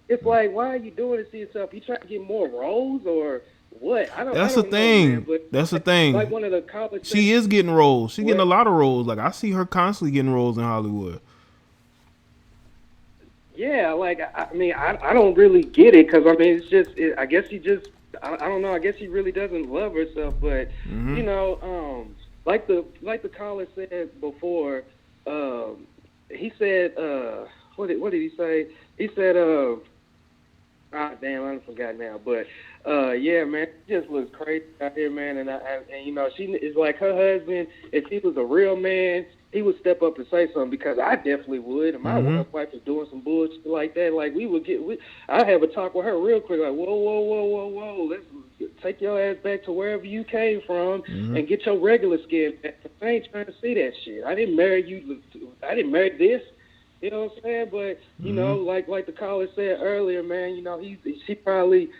It's like, why are you doing this to yourself? You trying to get more roles or what? That's the thing. Know, man, that's the thing. Like one of the college she is getting roles. She's getting a lot of roles. Like, I see her constantly getting roles in Hollywood. Yeah, like, I mean, I don't really get it, because, I mean, it's just, I guess he just, I don't know, I guess he really doesn't love herself, but, you know, like the caller said before, he said, what did he say? He said, damn, I forgot now, but, yeah, man, it just looks crazy out here, man, and you know, she is like her husband. If he was a real man, he would step up and say something, because I definitely would. And my wife is doing some bullshit like that. Like, I'd have a talk with her real quick, like, whoa, let's take your ass back to wherever you came from and get your regular skin back. I ain't trying to see that shit. I didn't marry you. I didn't marry this. You know what I'm saying? But, you know, like the caller said earlier, man, you know, he probably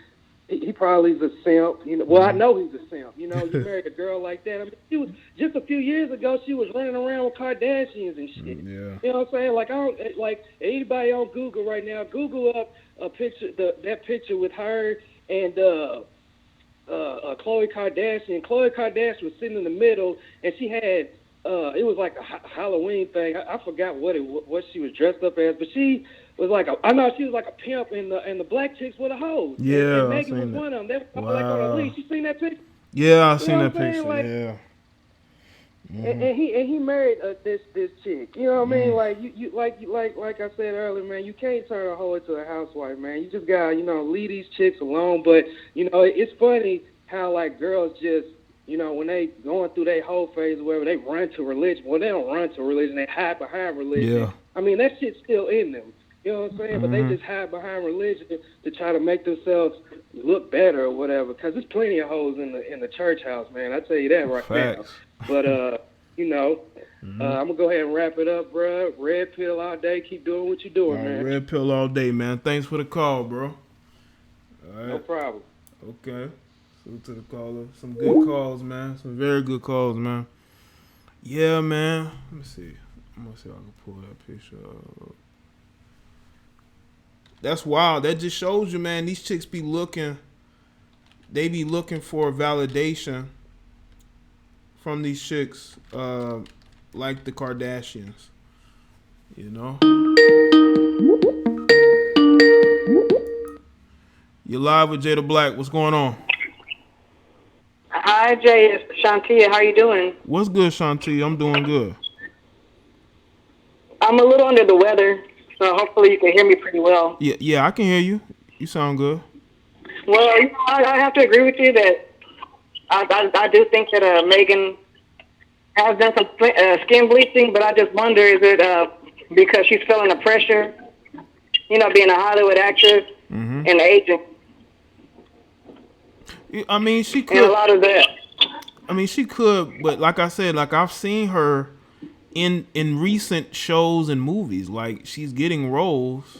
is a simp. You know, well, I know he's a simp. You know, you married a girl like that. I mean, she was just a few years ago. She was running around with Kardashians and shit. You know what I'm saying? Like, I don't like anybody on Google right now. Google up a picture, that picture with her and Khloe Kardashian. Khloe Kardashian was sitting in the middle, and she had. It was like a Halloween thing. I forgot what she was dressed up as, but she was like I know she was like a pimp, and the black chicks were the hoes. Yeah, and Meagan was one of them. They were like on a leash. You seen that picture? Yeah, I seen that picture. Like, yeah. And he married this chick. You know what I mean? Like you like I said earlier, man. You can't turn a hoe into a housewife, man. You just gotta leave these chicks alone. But it's funny how like girls just. When they going through their whole phase or whatever, they run to religion. Well, they don't run to religion. They hide behind religion. Yeah. I mean, that shit's still in them. You know what I'm saying? But they just hide behind religion to try to make themselves look better or whatever. Because there's plenty of hoes in the church house, man. I tell you that right now. But, I'm going to go ahead and wrap it up, bro. Red pill all day. Keep doing what you're doing, man. Red pill all day, man. Thanks for the call, bro. All right. No problem. Okay. Salute to the caller. Some good calls, man. Some very good calls, man. Yeah, man. Let me see. I'm going to see if I can pull that picture up. That's wild. That just shows you, man, these chicks be looking. They be looking for validation from these chicks like the Kardashians. You know? You're live with Jada Black. What's going on? Hi, Jay. It's Shantia. How you doing? What's good, Shantia? I'm doing good. I'm a little under the weather, so hopefully you can hear me pretty well. Yeah, I can hear you. You sound good. Well, I have to agree with you that I do think that Meagan has done some skin bleaching, but I just wonder, is it because she's feeling the pressure, being a Hollywood actress and aging? I mean, she could. And a lot of that. I mean, she could, but like I said, like I've seen her in recent shows and movies. Like she's getting roles,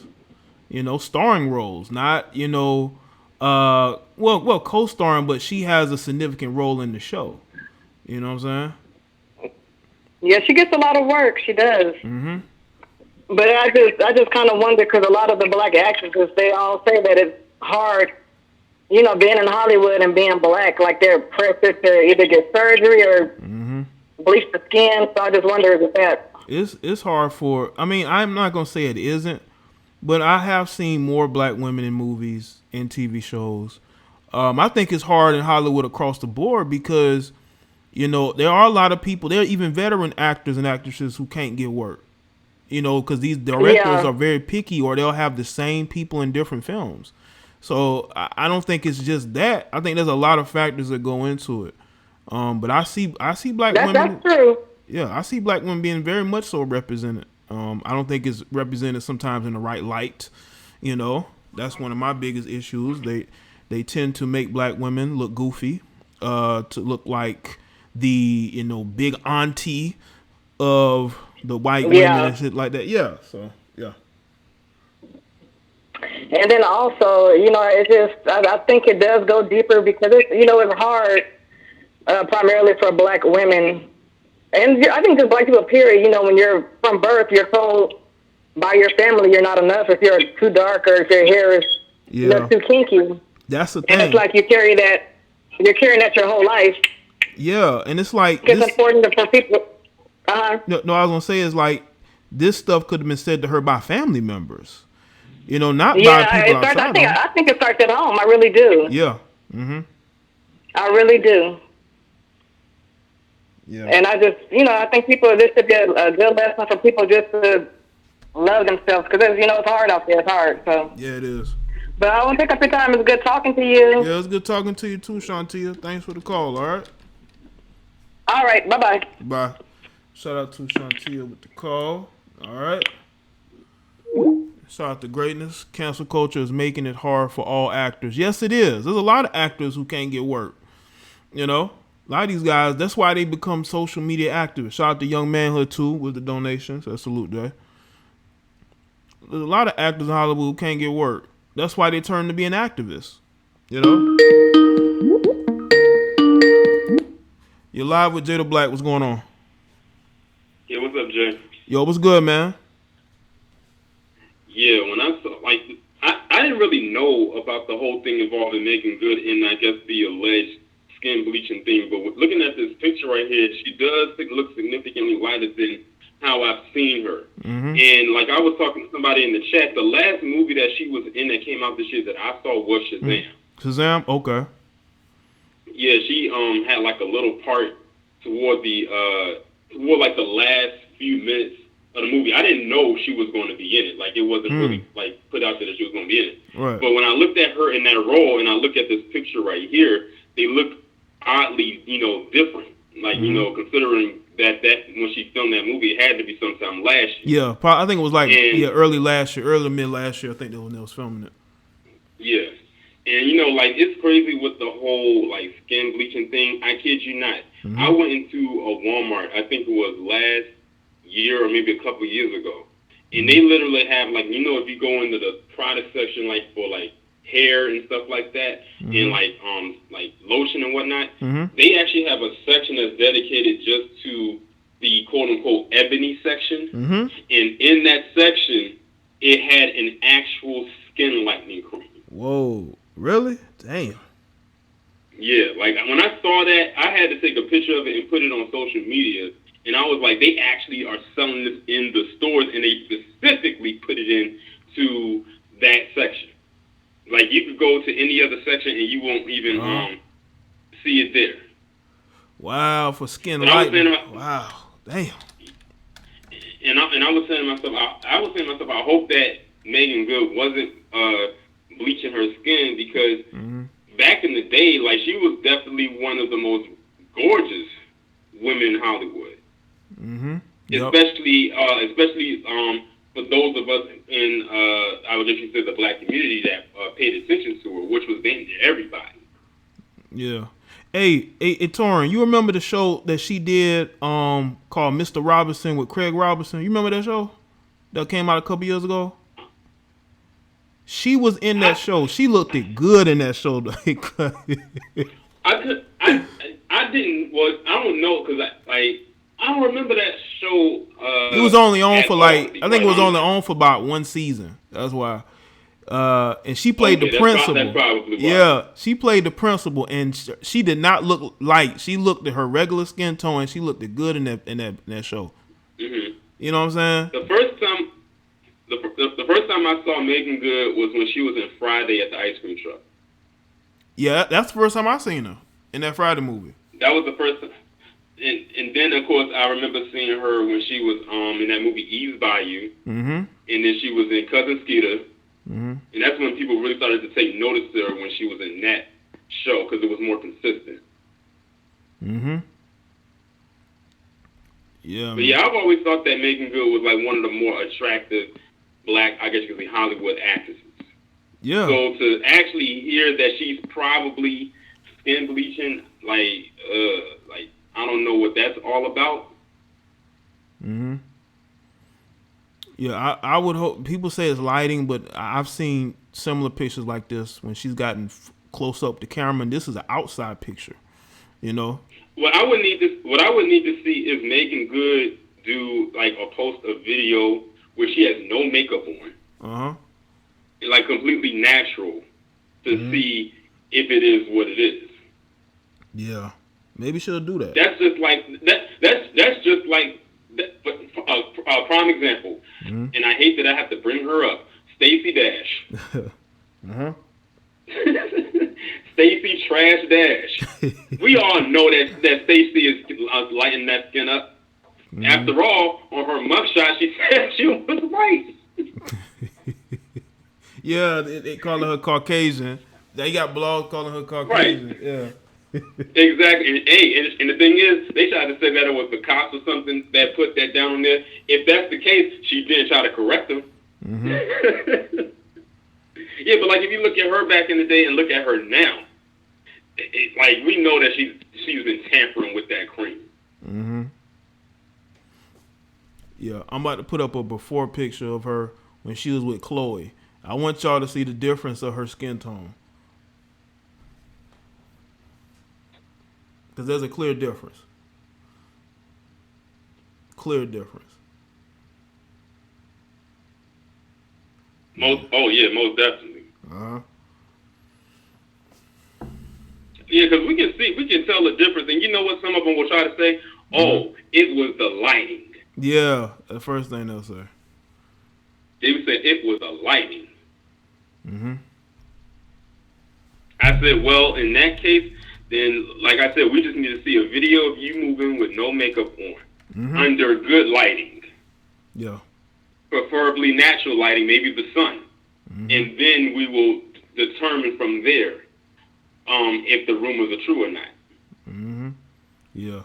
starring roles, not co-starring, but she has a significant role in the show. You know what I'm saying? Yeah, she gets a lot of work. She does. But I just kind of wonder, because a lot of the black actresses, they all say that it's hard. Being in Hollywood and being black, like they're pressured to either get surgery or bleach the skin. So I just wonder if that. It's hard for. I mean, I'm not gonna say it isn't, but I have seen more black women in movies and TV shows. I think it's hard in Hollywood across the board because, you know, there are a lot of people, there are even veteran actors and actresses who can't get work. You know, because these directors are very picky, or they'll have the same people in different films. So I don't think it's just that. I think there's a lot of factors that go into it. But I see black women. That's true. Yeah, I see black women being very much so represented. I don't think it's represented sometimes in the right light. You know, that's one of my biggest issues. They tend to make black women look goofy, to look like the, you know, big auntie of the white women and shit like that. Yeah. So yeah. And then also, you know, it's just I think it does go deeper because it's, you know, it's hard primarily for black women, and I think just black people period. You know, when you're from birth, you're told by your family you're not enough if you're too dark or if your hair is you know, too kinky. That's the thing. And it's like you're carrying that your whole life. Yeah, and it's like it's important for people. No, I was gonna say is like this stuff could have been said to her by family members, you know, not by people outside. I think it starts at home. I really do. Yeah. Mm-hmm. I really do. Yeah. And I just, you know, I think this should be a good lesson for people just to love themselves because, you know, it's hard out there. It's hard. So. Yeah, it is. But I won't take up your time. It's good talking to you. Yeah, it's good talking to you too, Shantia. Thanks for the call. All right. All right. Bye-bye. Bye. Shout out to Shantia with the call. All right. Shout out to greatness. Cancel culture is making it hard for all actors. Yes, it is. There's a lot of actors who can't get work. You know, a lot of these guys, that's why they become social media activists. Shout out to Young Manhood too with the donations. So salute, Jay. There's a lot of actors in Hollywood who can't get work. That's why they turn to be an activist. You know? You're live with Jada Black. What's going on? Yeah, what's up, Jay? Yo, what's good, man? Yeah, when I saw, like, I didn't really know about the whole thing involving Meagan Good and I guess the alleged skin bleaching thing, but looking at this picture right here, she does look significantly lighter than how I've seen her. Mm-hmm. And like I was talking to somebody in the chat, the last movie that she was in that came out this year that I saw was Shazam. Shazam? Okay. Yeah, she had like a little part toward like the last few minutes of the movie. I didn't know she was going to be in it. Like it wasn't really like put out there that she was going to be in it. Right. But when I looked at her in that role and I look at this picture right here, they look oddly, you know, different. Like, you know, considering that when she filmed that movie, it had to be sometime last year. Yeah, I think it was like early last year, early mid last year. I think that when they was filming it. Yeah, and you know, like it's crazy with the whole like skin bleaching thing. I kid you not. Mm-hmm. I went into a Walmart. I think it was last year or maybe a couple years ago, and they literally have like, you know, if you go into the product section like for like hair and stuff like that, and like lotion and whatnot, they actually have a section that's dedicated just to the quote unquote ebony section, and in that section it had an actual skin lightening cream. Whoa, really? Damn. Yeah, like when I saw that, I had to take a picture of it and put it on social media, and I was like, they actually are selling this in the stores, and they specifically put it into that section. Like, you could go to any other section and you won't even see it there. Wow, for skin lightening. Wow, damn. And I was saying to myself, I hope that Meagan Good wasn't bleaching her skin because back in the day, like, she was definitely one of the most gorgeous women in Hollywood. Yep. Especially for those of us in, I would just say the black community that paid attention to her, which was then to everybody. Yeah. Hey, Torrin, you remember the show that she did called Mr. Robinson with Craig Robinson? You remember that show that came out a couple years ago? She was in that show. She looked good in that show. I didn't. Well, I don't know because I don't remember that show. It was only on for I think it was only on for about one season. That's why. And she played the principal. That's probably why. Yeah, she played the principal, and she did not look light. She looked at her regular skin tone, and she looked good in that show. You know what I'm saying? The first first time I saw Meagan Good was when she was in Friday at the ice cream truck. Yeah, that's the first time I seen her in that Friday movie. That was the first time. And then, of course, I remember seeing her when she was in that movie Eve's Bayou. Mm-hmm. And then she was in Cousin Skeeter. Mm-hmm. And that's when people really started to take notice to her when she was in that show because it was more consistent. Mm-hmm. Yeah. But yeah, I've always thought that Meagan Good was like one of the more attractive black, I guess you could say, Hollywood actresses. Yeah. So to actually hear that she's probably skin bleaching, like I don't know what that's all about. Mm-hmm. Yeah, I would hope. People say it's lighting, but I've seen similar pictures like this when she's gotten close up to camera, and this is an outside picture. You know. What I would need to see is Meagan Good do like or post a video where she has no makeup on, like completely natural, to see if it is what it is. Yeah, maybe she'll do that. That's just like that. That's just like a prime example. And I hate that I have to bring her up. Stacey Dash. Stacey Trash Dash. We all know that Stacey is lighting that skin up. After all, on her mugshot, she said she was white. Yeah, they calling her Caucasian. They got blogs calling her Caucasian. Right. Yeah. Exactly. And the thing is, they tried to say that it was the cops or something that put that down on there. If that's the case, she did try to correct them. Yeah, but like if you look at her back in the day and look at her now, like we know that she's been tampering with that cream. Yeah, I'm about to put up a before picture of her when she was with Chloe. I want y'all to see the difference of her skin tone. Because there's a clear difference. Clear difference. Most definitely. Yeah, because we can tell the difference. And you know what some of them will try to say? Oh, it was the lighting. Yeah, the first thing they'll say. They would say it was the lighting. I said, well, in that case, then, like I said, we just need to see a video of you moving with no makeup on, under good lighting. Yeah. Preferably natural lighting, maybe the sun. And then we will determine from there if the rumors are true or not. Yeah.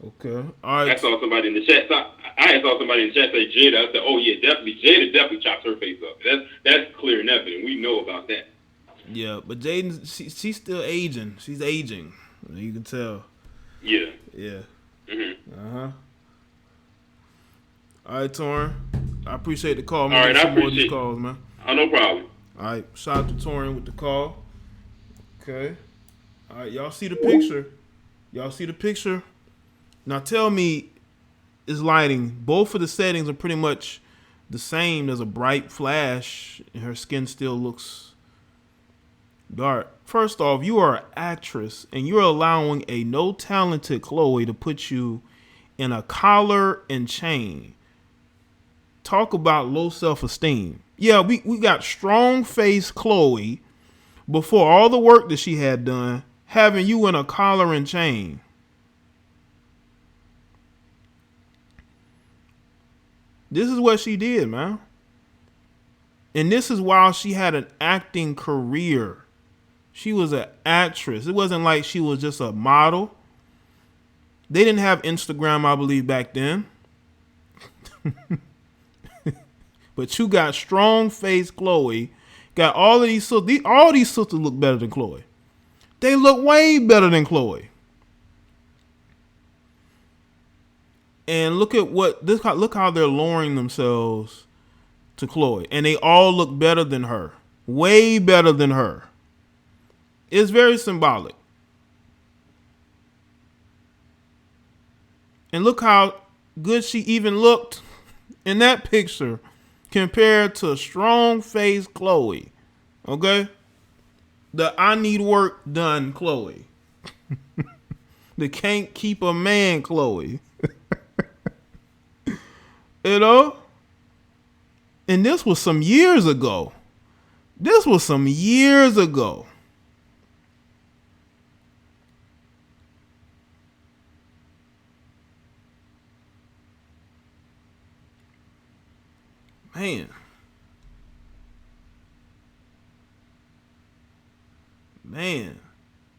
Okay. All right. I saw somebody in the chat. I saw somebody in the chat say Jada. I said, oh yeah, definitely. Jada definitely chops her face up. That's clear and evident. We know about that. Yeah, but Jaden, she's still aging. She's aging. You can tell. Yeah. Yeah. All right, Torrin. I appreciate the call. All right, I appreciate these calls, man. Oh, no problem. All right, shout out to Torrin with the call. Okay. All right, y'all see the picture? Y'all see the picture? Now tell me, is lighting? Both of the settings are pretty much the same. There's a bright flash, and her skin still looks dark. First off, you are an actress, and you're allowing a no-talented Chloe to put you in a collar and chain. Talk about low self-esteem. Yeah, we got strong-faced Chloe before all the work that she had done, having you in a collar and chain. This is what she did, man. And this is while she had an acting career. She was an actress. It wasn't like she was just a model. They didn't have Instagram, I believe, back then. But you got strong-faced Chloe. Got all of these sisters. All these sisters look better than Chloe. They look way better than Chloe. And look how they're lowering themselves to Chloe. And they all look better than her. Way better than her. It's very symbolic. And look how good she even looked in that picture compared to strong-faced Chloe. Okay? The I need work done Chloe. The can't keep a man Chloe. You know? And this was some years ago. This was some years ago. Man. Man.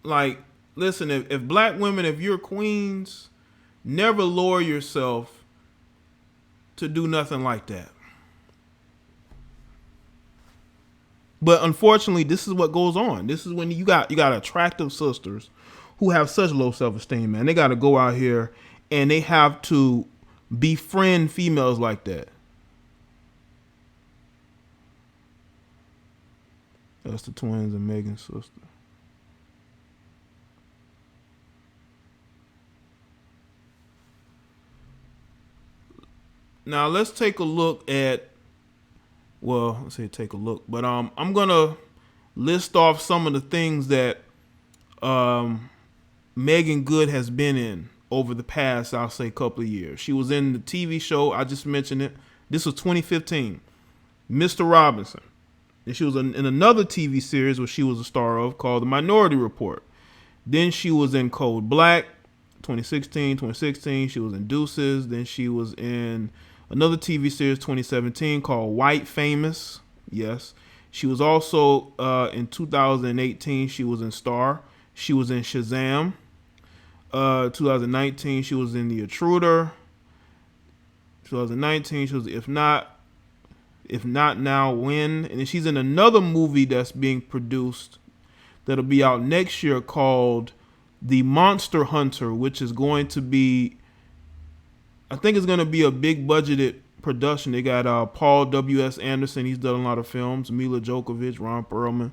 Like, listen, if black women, if you're queens, never lower yourself to do nothing like that. But unfortunately, this is what goes on. This is when you got attractive sisters who have such low self-esteem, man. They got to go out here and they have to befriend females like that. That's the twins and Meagan's sister. Now let's take a look at, well, let's say take a look, but I'm gonna list off some of the things that Meagan Good has been in over the past, I'll say, couple of years. She was in the TV show, I just mentioned it. This was 2015, Mr. Robinson. And she was in another TV series where she was a star of called The Minority Report. Then she was in Cold Black, 2016. She was in Deuces. Then she was in another TV series, 2017, called White Famous. Yes. She was also, in 2018, she was in Star. She was in Shazam. 2019, she was in The Intruder. 2019, she was If Not Now, When? And then she's in another movie that's being produced that'll be out next year called The Monster Hunter, which is going to be, I think it's going to be a big budgeted production. They got Paul W.S. Anderson. He's done a lot of films. Mila Djokovic, Ron Perlman.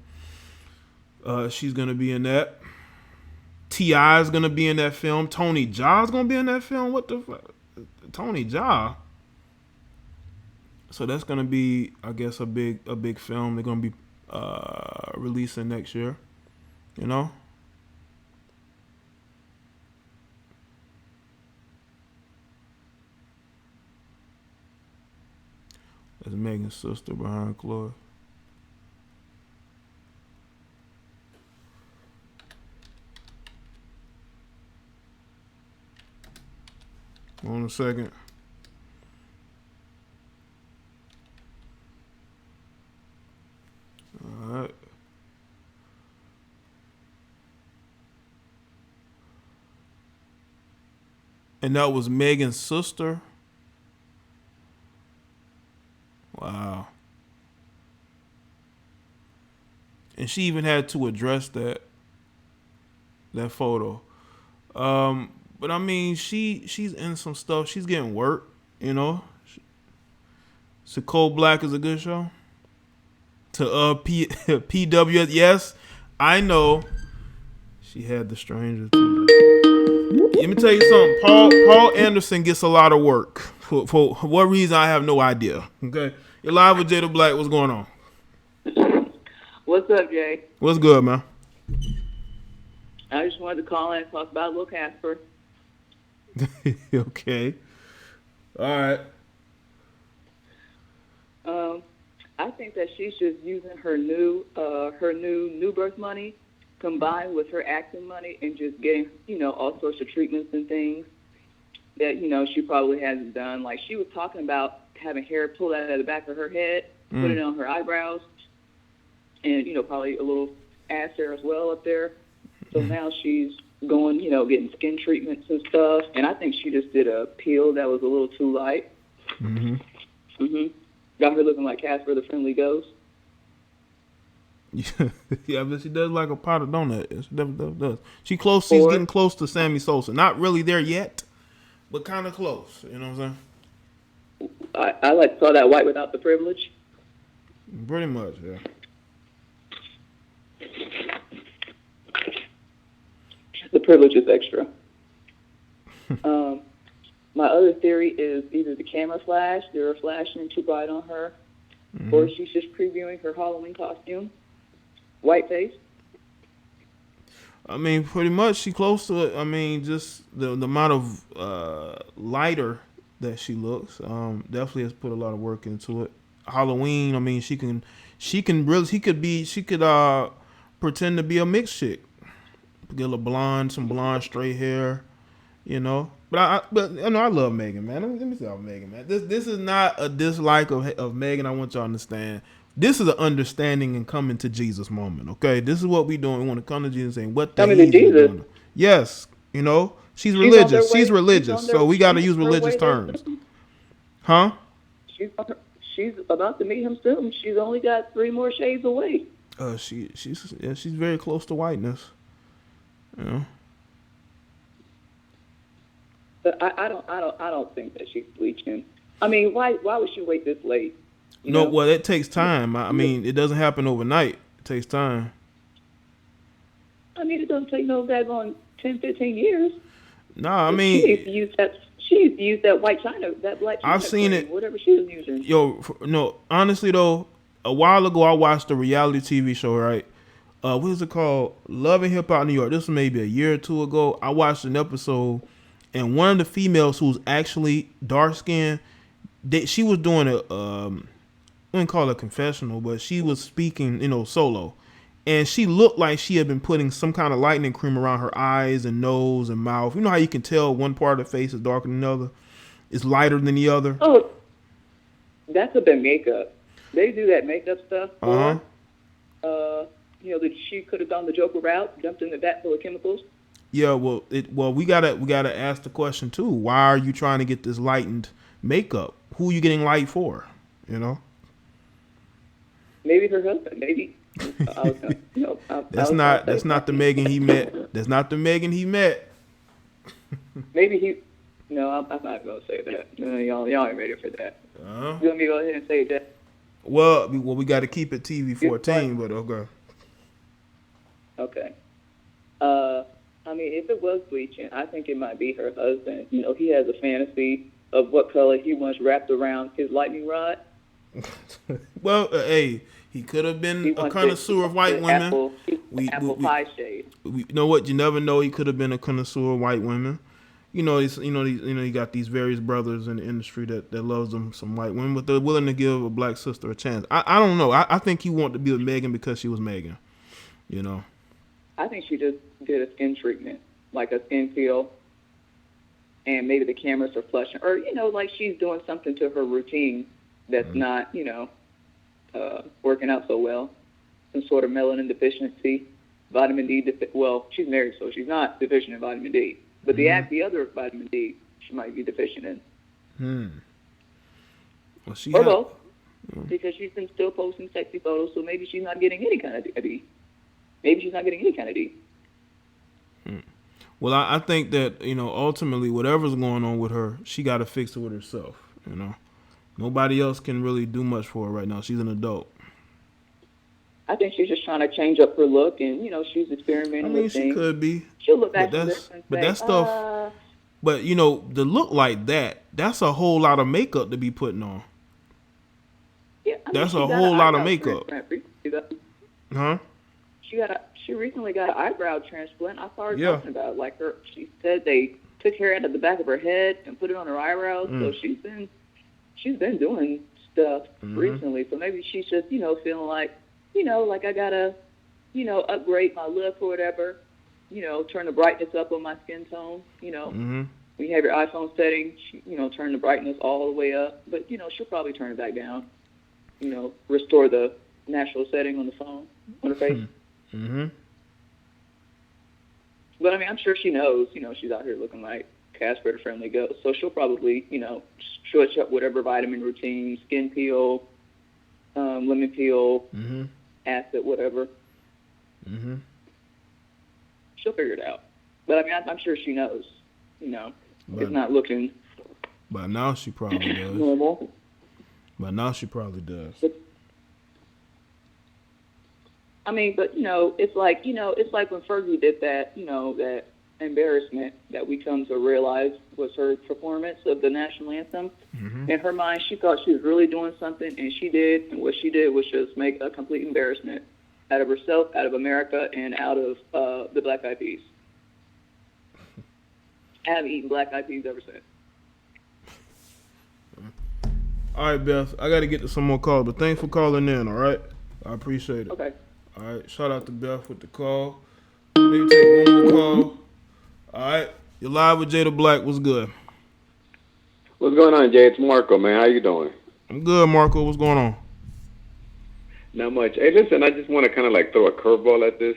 She's going to be in that. T.I. is going to be in that film. Tony Jaa is going to be in that film. What the fuck? Tony Jaa? So that's going to be, I guess, a big film. They're going to be releasing next year. You know? That's Megan's sister behind closed. Hold on a second. All right. And that was Megan's sister. Wow. And she even had to address that photo. But I mean, she's in some stuff. She's getting work, you know. So Cold Black is a good show. To PWS, yes, I know. She had The Stranger too. Let me tell you something. Paul Anderson gets a lot of work. For what reason, I have no idea. Okay, you're live with Jada Black. What's going on? What's up, Jay? What's good, man? I just wanted to call in and talk about Lil Casper. Okay. All right. I think that she's just using her new birth money combined with her acting money and just getting, all sorts of treatments and things that, she probably hasn't done. Like, she was talking about having hair pulled out of the back of her head, putting it on her eyebrows, and, probably a little ass hair as well up there. So now she's going, getting skin treatments and stuff. And I think she just did a peel that was a little too light. Got her looking like Casper the Friendly Ghost. Yeah, but she does like a pot of donut. She definitely does. She's getting close to Sammy Sosa. Not really there yet, but kind of close. You know what I'm saying? I saw that white without the privilege. Pretty much, yeah. The privilege is extra. My other theory is either the camera flash, they were flashing too bright on her, or she's just previewing her Halloween costume. White face. I mean, pretty much she close to it. I mean, just the amount of lighter that she looks definitely has put a lot of work into it. Halloween. I mean, she could pretend to be a mixed chick. Get a blonde, some blonde straight hair, you know. But I love Meagan, man. Let me say about Meagan, man. This is not a dislike of Meagan. I want y'all to understand. This is an understanding and coming to Jesus moment. Okay, this is what we doing. We want to come to Jesus and saying what the Coming to he's Jesus. doing. Yes, you know, she's religious. She's religious, so we got to use religious terms. Huh? She's about to meet him soon. She's only got 3 more shades away. She's very close to whiteness. You know. But I don't think that she's bleaching. I mean, why would she wait this late? No, well, it takes time. I mean, it doesn't happen overnight. It takes time. I mean, it doesn't take no daggone 10, 15 years. No, I mean, she needs to use that white China, that black China. I've seen cream, it. Whatever she was using. No, honestly though, a while ago I watched a reality TV show, right? What is it called? Love and Hip Hop New York. This was maybe a year or two ago. I watched an episode, and one of the females who's actually dark skinned, she was doing I wouldn't call it a confessional, but she was speaking, solo. And she looked like she had been putting some kind of lightening cream around her eyes and nose and mouth. You know how you can tell one part of the face is darker than the other? It's lighter than the other. Oh, that's a bit makeup. They do that makeup stuff. That she could have gone the Joker route, dumped in the vat full of chemicals. Yeah, well, we gotta ask the question too. Why are you trying to get this lightened makeup? Who are you getting light for? You know. Maybe her husband. Maybe. That's not the Meagan he met. That's not the Meagan he met. Maybe he. No, I'm not gonna say that. Y'all ain't ready for that. You want me to go ahead and say that? Well, we got to keep it TV 14, but okay. Okay. I mean, if it was bleaching, I think it might be her husband. He has a fantasy of what color he wants wrapped around his lightning rod. Well, hey, he could have been a connoisseur of white women. Apple pie shade. You know what? You never know. He could have been a connoisseur of white women. You got these various brothers in the industry that loves them some white women, but they're willing to give a black sister a chance. I don't know. I think he wanted to be with Meagan because she was Meagan. You know. I think she just did a skin treatment, like a skin peel, and maybe the cameras are flushing, or like she's doing something to her routine that's not working out so well. Some sort of melanin deficiency, vitamin D. Well, she's married, so she's not deficient in vitamin D. But the other vitamin D she might be deficient in. Well, or both, because she's been still posting sexy photos, so maybe she's not getting any kind of D. Maybe she's not getting any kind of D. Well, I think that, ultimately, whatever's going on with her, she got to fix it with herself, Nobody else can really do much for her right now. She's an adult. I think she's just trying to change up her look, and, she's experimenting with things. She could be. She'll look back at this and say, that stuff, but, the look like that's a whole lot of makeup to be putting on. Yeah, that's a whole lot of makeup. Huh? She recently got an eyebrow transplant. I saw her talking about it. She said they took hair out of the back of her head and put it on her eyebrows. So she's been doing stuff recently. So maybe she's just feeling like like I gotta upgrade my look or whatever. Turn the brightness up on my skin tone. When you have your iPhone setting, turn the brightness all the way up. But she'll probably turn it back down. Restore the natural setting on the phone on her face. But I mean, I'm sure she knows, she's out here looking like Casper the Friendly Ghost. So she'll probably, switch up whatever vitamin routine, skin peel, lemon peel, acid, whatever. She'll figure it out. But I mean, I'm sure she knows, it's not looking. By now she probably does. Normal. By now she probably does. I mean, but it's like when Fergie did that, that embarrassment that we come to realize was her performance of the national anthem. In her mind, she thought she was really doing something, and she did. And what she did was just make a complete embarrassment out of herself, out of America, and out of the Black Eyed Peas. I haven't eaten Black Eyed Peas ever since. All right, Beth. I got to get to some more calls, but thanks for calling in. All right, I appreciate it. Okay. All right, shout out to Beth with the call. Maybe take one more call. All right, you're live with Jada Black. What's good? What's going on, Jay? It's Marco, man. How you doing? I'm good, Marco. What's going on? Not much. Hey, listen, I just want to kind of like throw a curveball at this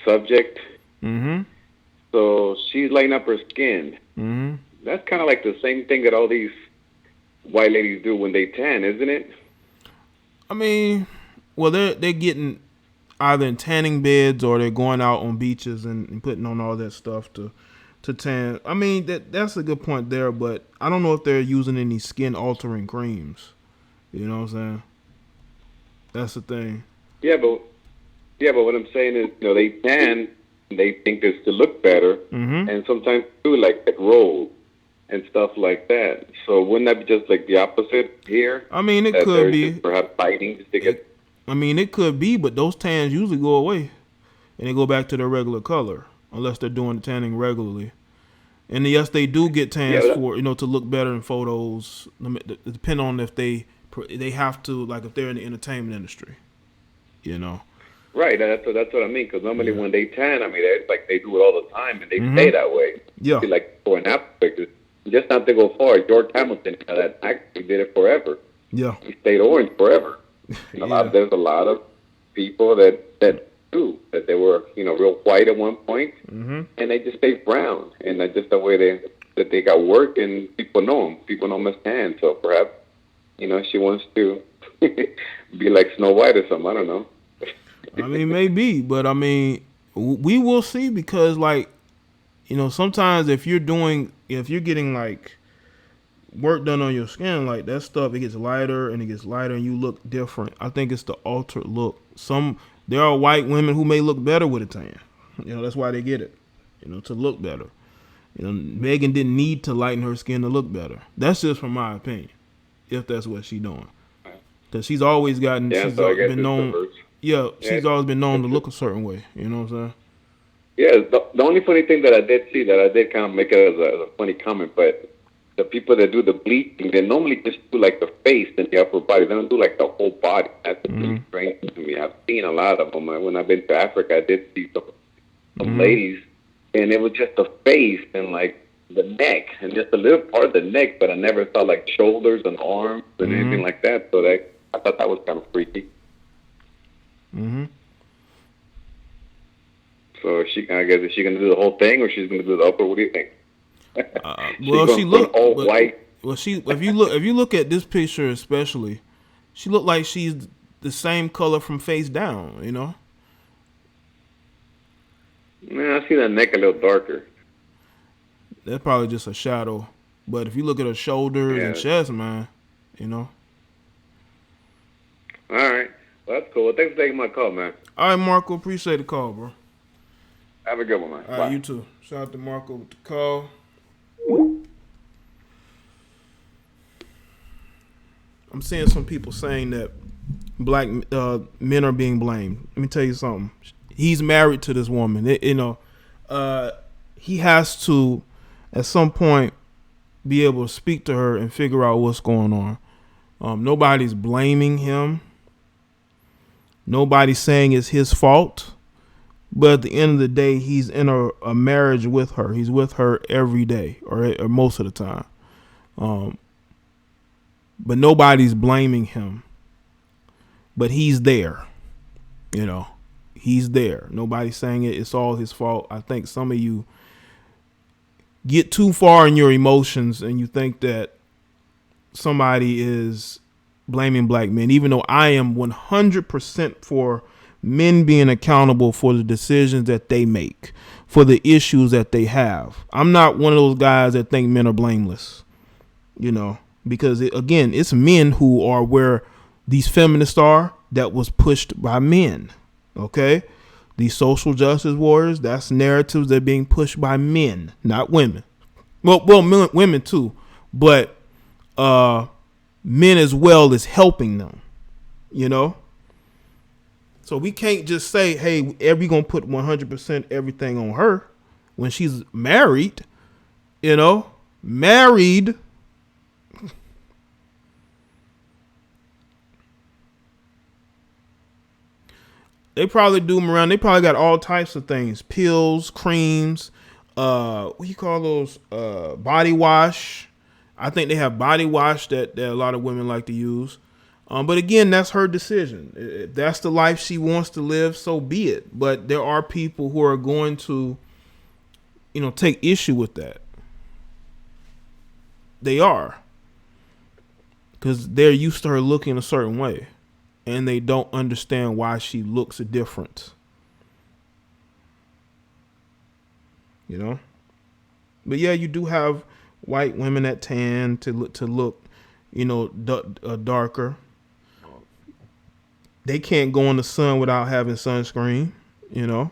subject. Mm-hmm. So she's lighting up her skin. Mm-hmm. That's kind of like the same thing that all these white ladies do when they tan, isn't it? I mean, well, they're getting either in tanning beds or they're going out on beaches and putting on all that stuff to tan. I mean, that's a good point there, but I don't know if they're using any skin altering creams. You know what I'm saying? That's the thing. Yeah, but what I'm saying is, they tan, they think this to look better, and sometimes do like roll and stuff like that. So wouldn't that be just like the opposite here? I mean, it could be perhaps fighting just to get. I mean, it could be, but those tans usually go away and they go back to their regular color unless they're doing the tanning regularly. And yes, they do get tans for to look better in photos. Depending on if they have to, like if they're in the entertainment industry, Right, that's what I mean. Because normally when they tan, I mean, it's like they do it all the time and they stay that way. Yeah. Like for an aspect, just not to go far. George Hamilton, that actually did it forever. Yeah. He stayed orange forever. There's a lot of people that do that. They were real white at one point, and they just stayed brown. And that's just the way they got work, and people know them. People know them as tan. So perhaps she wants to be like Snow White or something. I don't know. I mean, maybe, but I mean, we will see because, sometimes if you're getting like work done on your skin, like that stuff, it gets lighter and you look different. I think it's the altered look. There are white women who may look better with a tan. That's why they get it, to look better. Meagan didn't need to lighten her skin to look better. That's just from my opinion, if that's what she's doing. Because she's always gotten, she's been known. Yeah, she's always been known to look a certain way. You know what I'm saying? Yeah, the only funny thing that I did see that I did kind of make it as a funny comment, but the people that do the bleaching, they normally just do like the face and the upper body. They don't do like the whole body. That's really strange to me. I've seen a lot of them. When I've been to Africa, I did see some ladies, and it was just the face and like the neck and just a little part of the neck, but I never saw like shoulders and arms and anything like that. So I thought that was kind of freaky. So I guess is she gonna do the whole thing, or she's gonna do the upper? What do you think? Well, she looked all white. Well, if you look at this picture especially, she looked like she's the same color from face down. Man, I see that neck a little darker. That's probably just a shadow. But if you look at her shoulders and chest, man, All right. Well, that's cool. Well, thanks for taking my call, man. All right, Marco. Appreciate the call, bro. Have a good one, man. All right, you too. Shout out to Marco with the call. I'm seeing some people saying that black men are being blamed. Let me tell you something. He's married to this woman. He has to, at some point, be able to speak to her and figure out what's going on. Nobody's blaming him. Nobody's saying it's his fault. But at the end of the day, he's in a marriage with her. He's with her every day or most of the time. But nobody's blaming him. But he's there. He's there. Nobody's saying it's all his fault. I think some of you get too far in your emotions and you think that somebody is blaming black men, even though I am 100% for men being accountable for the decisions that they make, for the issues that they have. I'm not one of those guys that think men are blameless, because it's men who are where these feminists are that was pushed by men. Okay. These social justice warriors, that's narratives that are being pushed by men, not women. Well, women too, but, men as well is helping them, So we can't just say, hey, we're going to put 100% everything on her when she's married, married. They probably do them around. They probably got all types of things: pills, creams. What do you call those? Body wash. I think they have body wash that a lot of women like to use. But again, that's her decision. If that's the life she wants to live, so be it. But there are people who are going to, take issue with that. They are. Because they're used to her looking a certain way. And they don't understand why she looks different. But yeah, you do have white women that tan to look, darker. They can't go in the sun without having sunscreen. A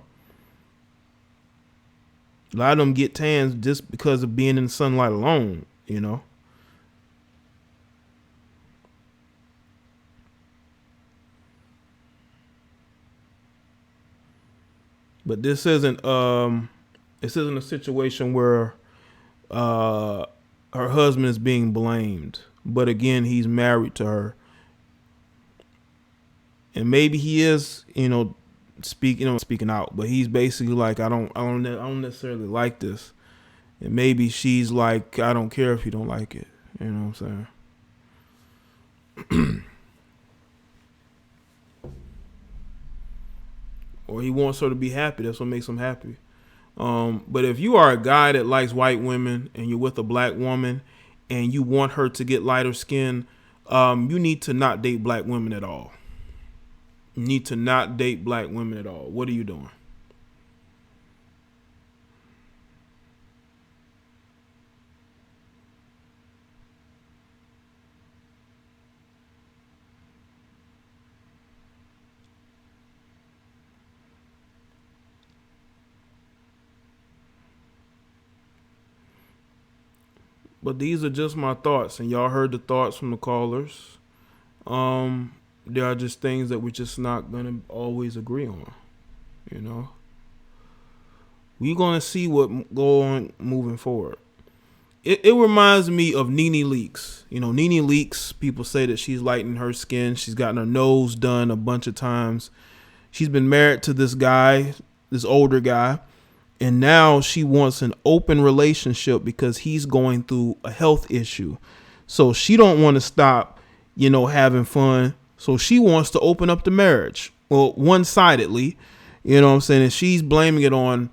lot of them get tans just because of being in the sunlight alone. But this isn't a situation where her husband is being blamed. But again, he's married to her. And maybe he is, speaking out, but he's basically like, I don't necessarily like this. And maybe she's like, I don't care if you don't like it. You know what I'm saying? Or he wants her to be happy. That's what makes him happy. But if you are a guy that likes white women and you're with a black woman and you want her to get lighter skin, you need to not date black women at all. You need to not date black women at all. What are you doing? But these are just my thoughts, and y'all heard the thoughts from the callers. There are just things that we're just not going to always agree on, We're going to see what go on moving forward. It reminds me of Nene Leakes. Nene Leakes, people say that she's lightening her skin. She's gotten her nose done a bunch of times. She's been married to this guy, this older guy. And now she wants an open relationship because he's going through a health issue. So she don't want to stop, having fun. So she wants to open up the marriage. Well, one-sidedly, what I'm saying? And she's blaming it on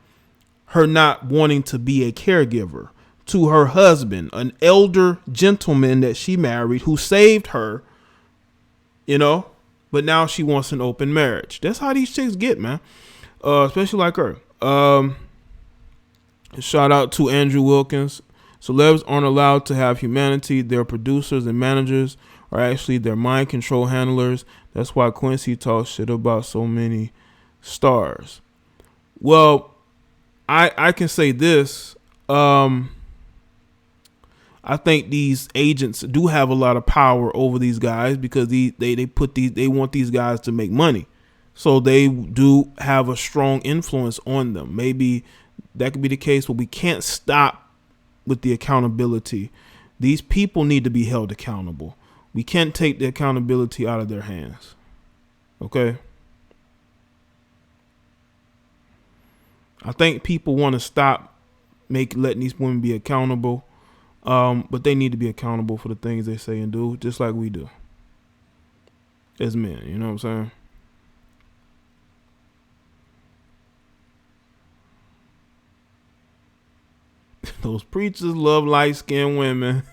her not wanting to be a caregiver to her husband, an elder gentleman that she married who saved her, but now she wants an open marriage. That's how these chicks get, man. Especially like her. Shout out to Andrew Wilkins. Celebs aren't allowed to have humanity. Their producers and managers are actually their mind control handlers. That's why Quincy talks shit about so many stars. Well, I can say this. I think these agents do have a lot of power over these guys because they want these guys to make money. So they do have a strong influence on them. Maybe that could be the case, but we can't stop with the accountability. These people need to be held accountable. We can't take the accountability out of their hands. Okay? I think people want to stop letting these women be accountable, but they need to be accountable for the things they say and do, just like we do as men. You know what I'm saying? Those preachers love light-skinned women.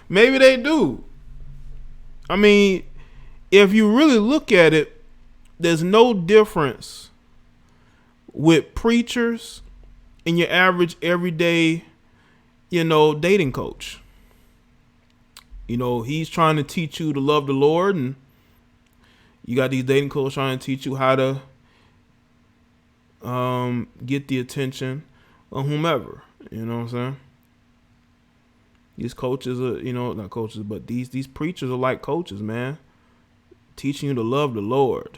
Maybe they do. I mean, if you really look at it, there's no difference with preachers and your average everyday, dating coach. He's trying to teach you to love the Lord, and you got these dating coaches trying to teach you how to get the attention of whomever. You know what I'm saying? These coaches are, not coaches, but these preachers are like coaches, man. Teaching you to love the Lord,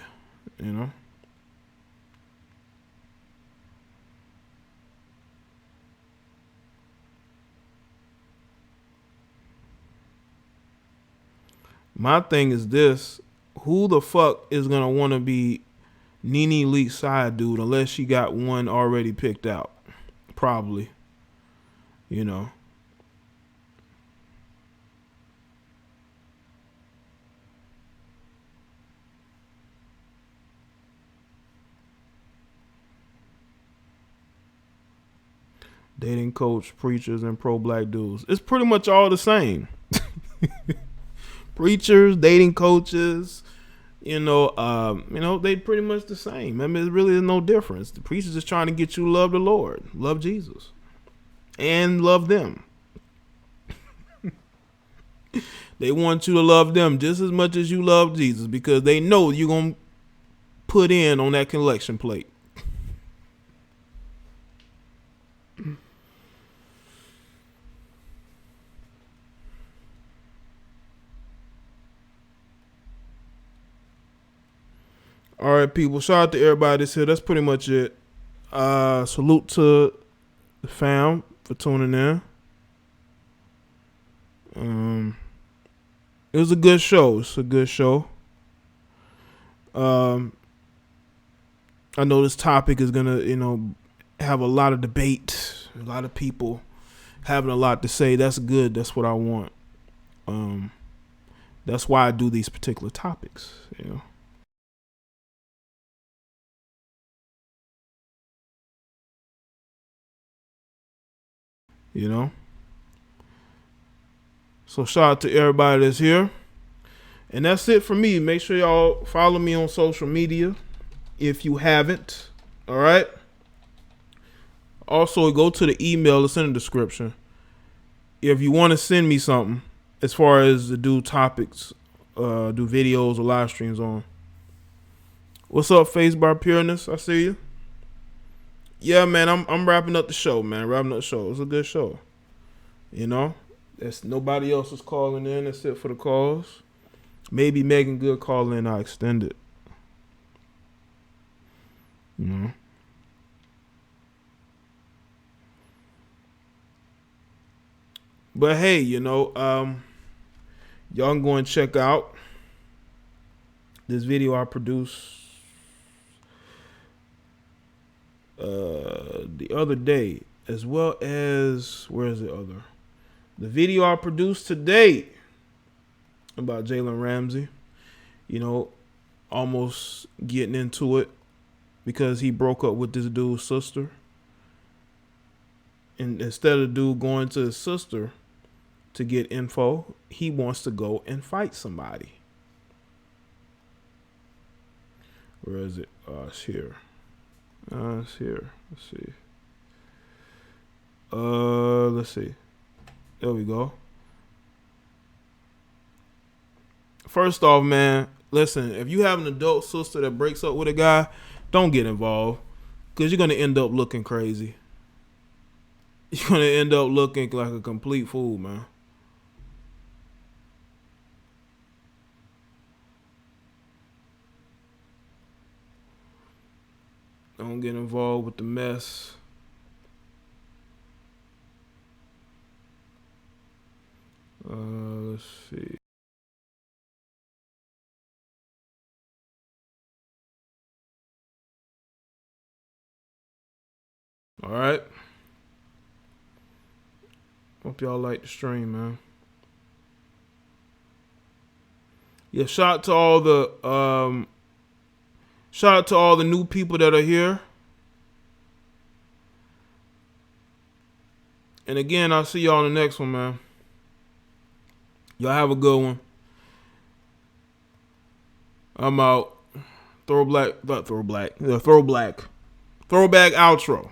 My thing is this: who the fuck is gonna want to be Nene Leak's side dude unless she got one already picked out? Probably. You know. Dating coach, preachers, and pro-black dudes. It's pretty much all the same. Preachers, dating coaches, they pretty much the same. I mean, there really is no difference. The preachers is trying to get you to love the Lord, love Jesus, and love them. They want you to love them just as much as you love Jesus because they know you're going to put in on that collection plate. All right, people. Shout out to everybody that's here. That's pretty much it. Salute to the fam for tuning in. It was a good show. It's a good show. I know this topic is gonna, have a lot of debate. A lot of people having a lot to say. That's good. That's what I want. That's why I do these particular topics. So shout out to everybody that's here. And that's it for me. Make sure y'all follow me on social media if you haven't. All right. Also, go to the email that's in the description. If you want to send me something as far as to do topics, do videos or live streams on. What's up, Facebook Pureness? I see you. Yeah, man, I'm wrapping up the show, man. Wrapping up the show. It's a good show. There's nobody else is calling in except for the calls. Maybe Meagan Good call in. I extend it. But hey, y'all can go and check out this video I produced the other day, as well as the video I produced today about Jalen Ramsey, almost getting into it because he broke up with this dude's sister. And instead of dude going to his sister to get info, he wants to go and fight somebody. Where is it? It's here. It's here. Let's see. Let's see. There we go. First off, man, listen, if you have an adult sister that breaks up with a guy, don't get involved because you're going to end up looking crazy. You're going to end up looking like a complete fool, man. Don't get involved with the mess. Let's see. All right. Hope y'all like the stream, man. Yeah, shout out to all the new people that are here. And again, I'll see y'all in the next one, man. Y'all have a good one. I'm out. Throwback outro.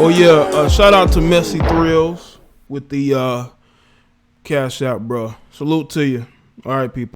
Oh yeah, shout out to Messy Thrills with the cash out, bro. Salute to you. All right, people.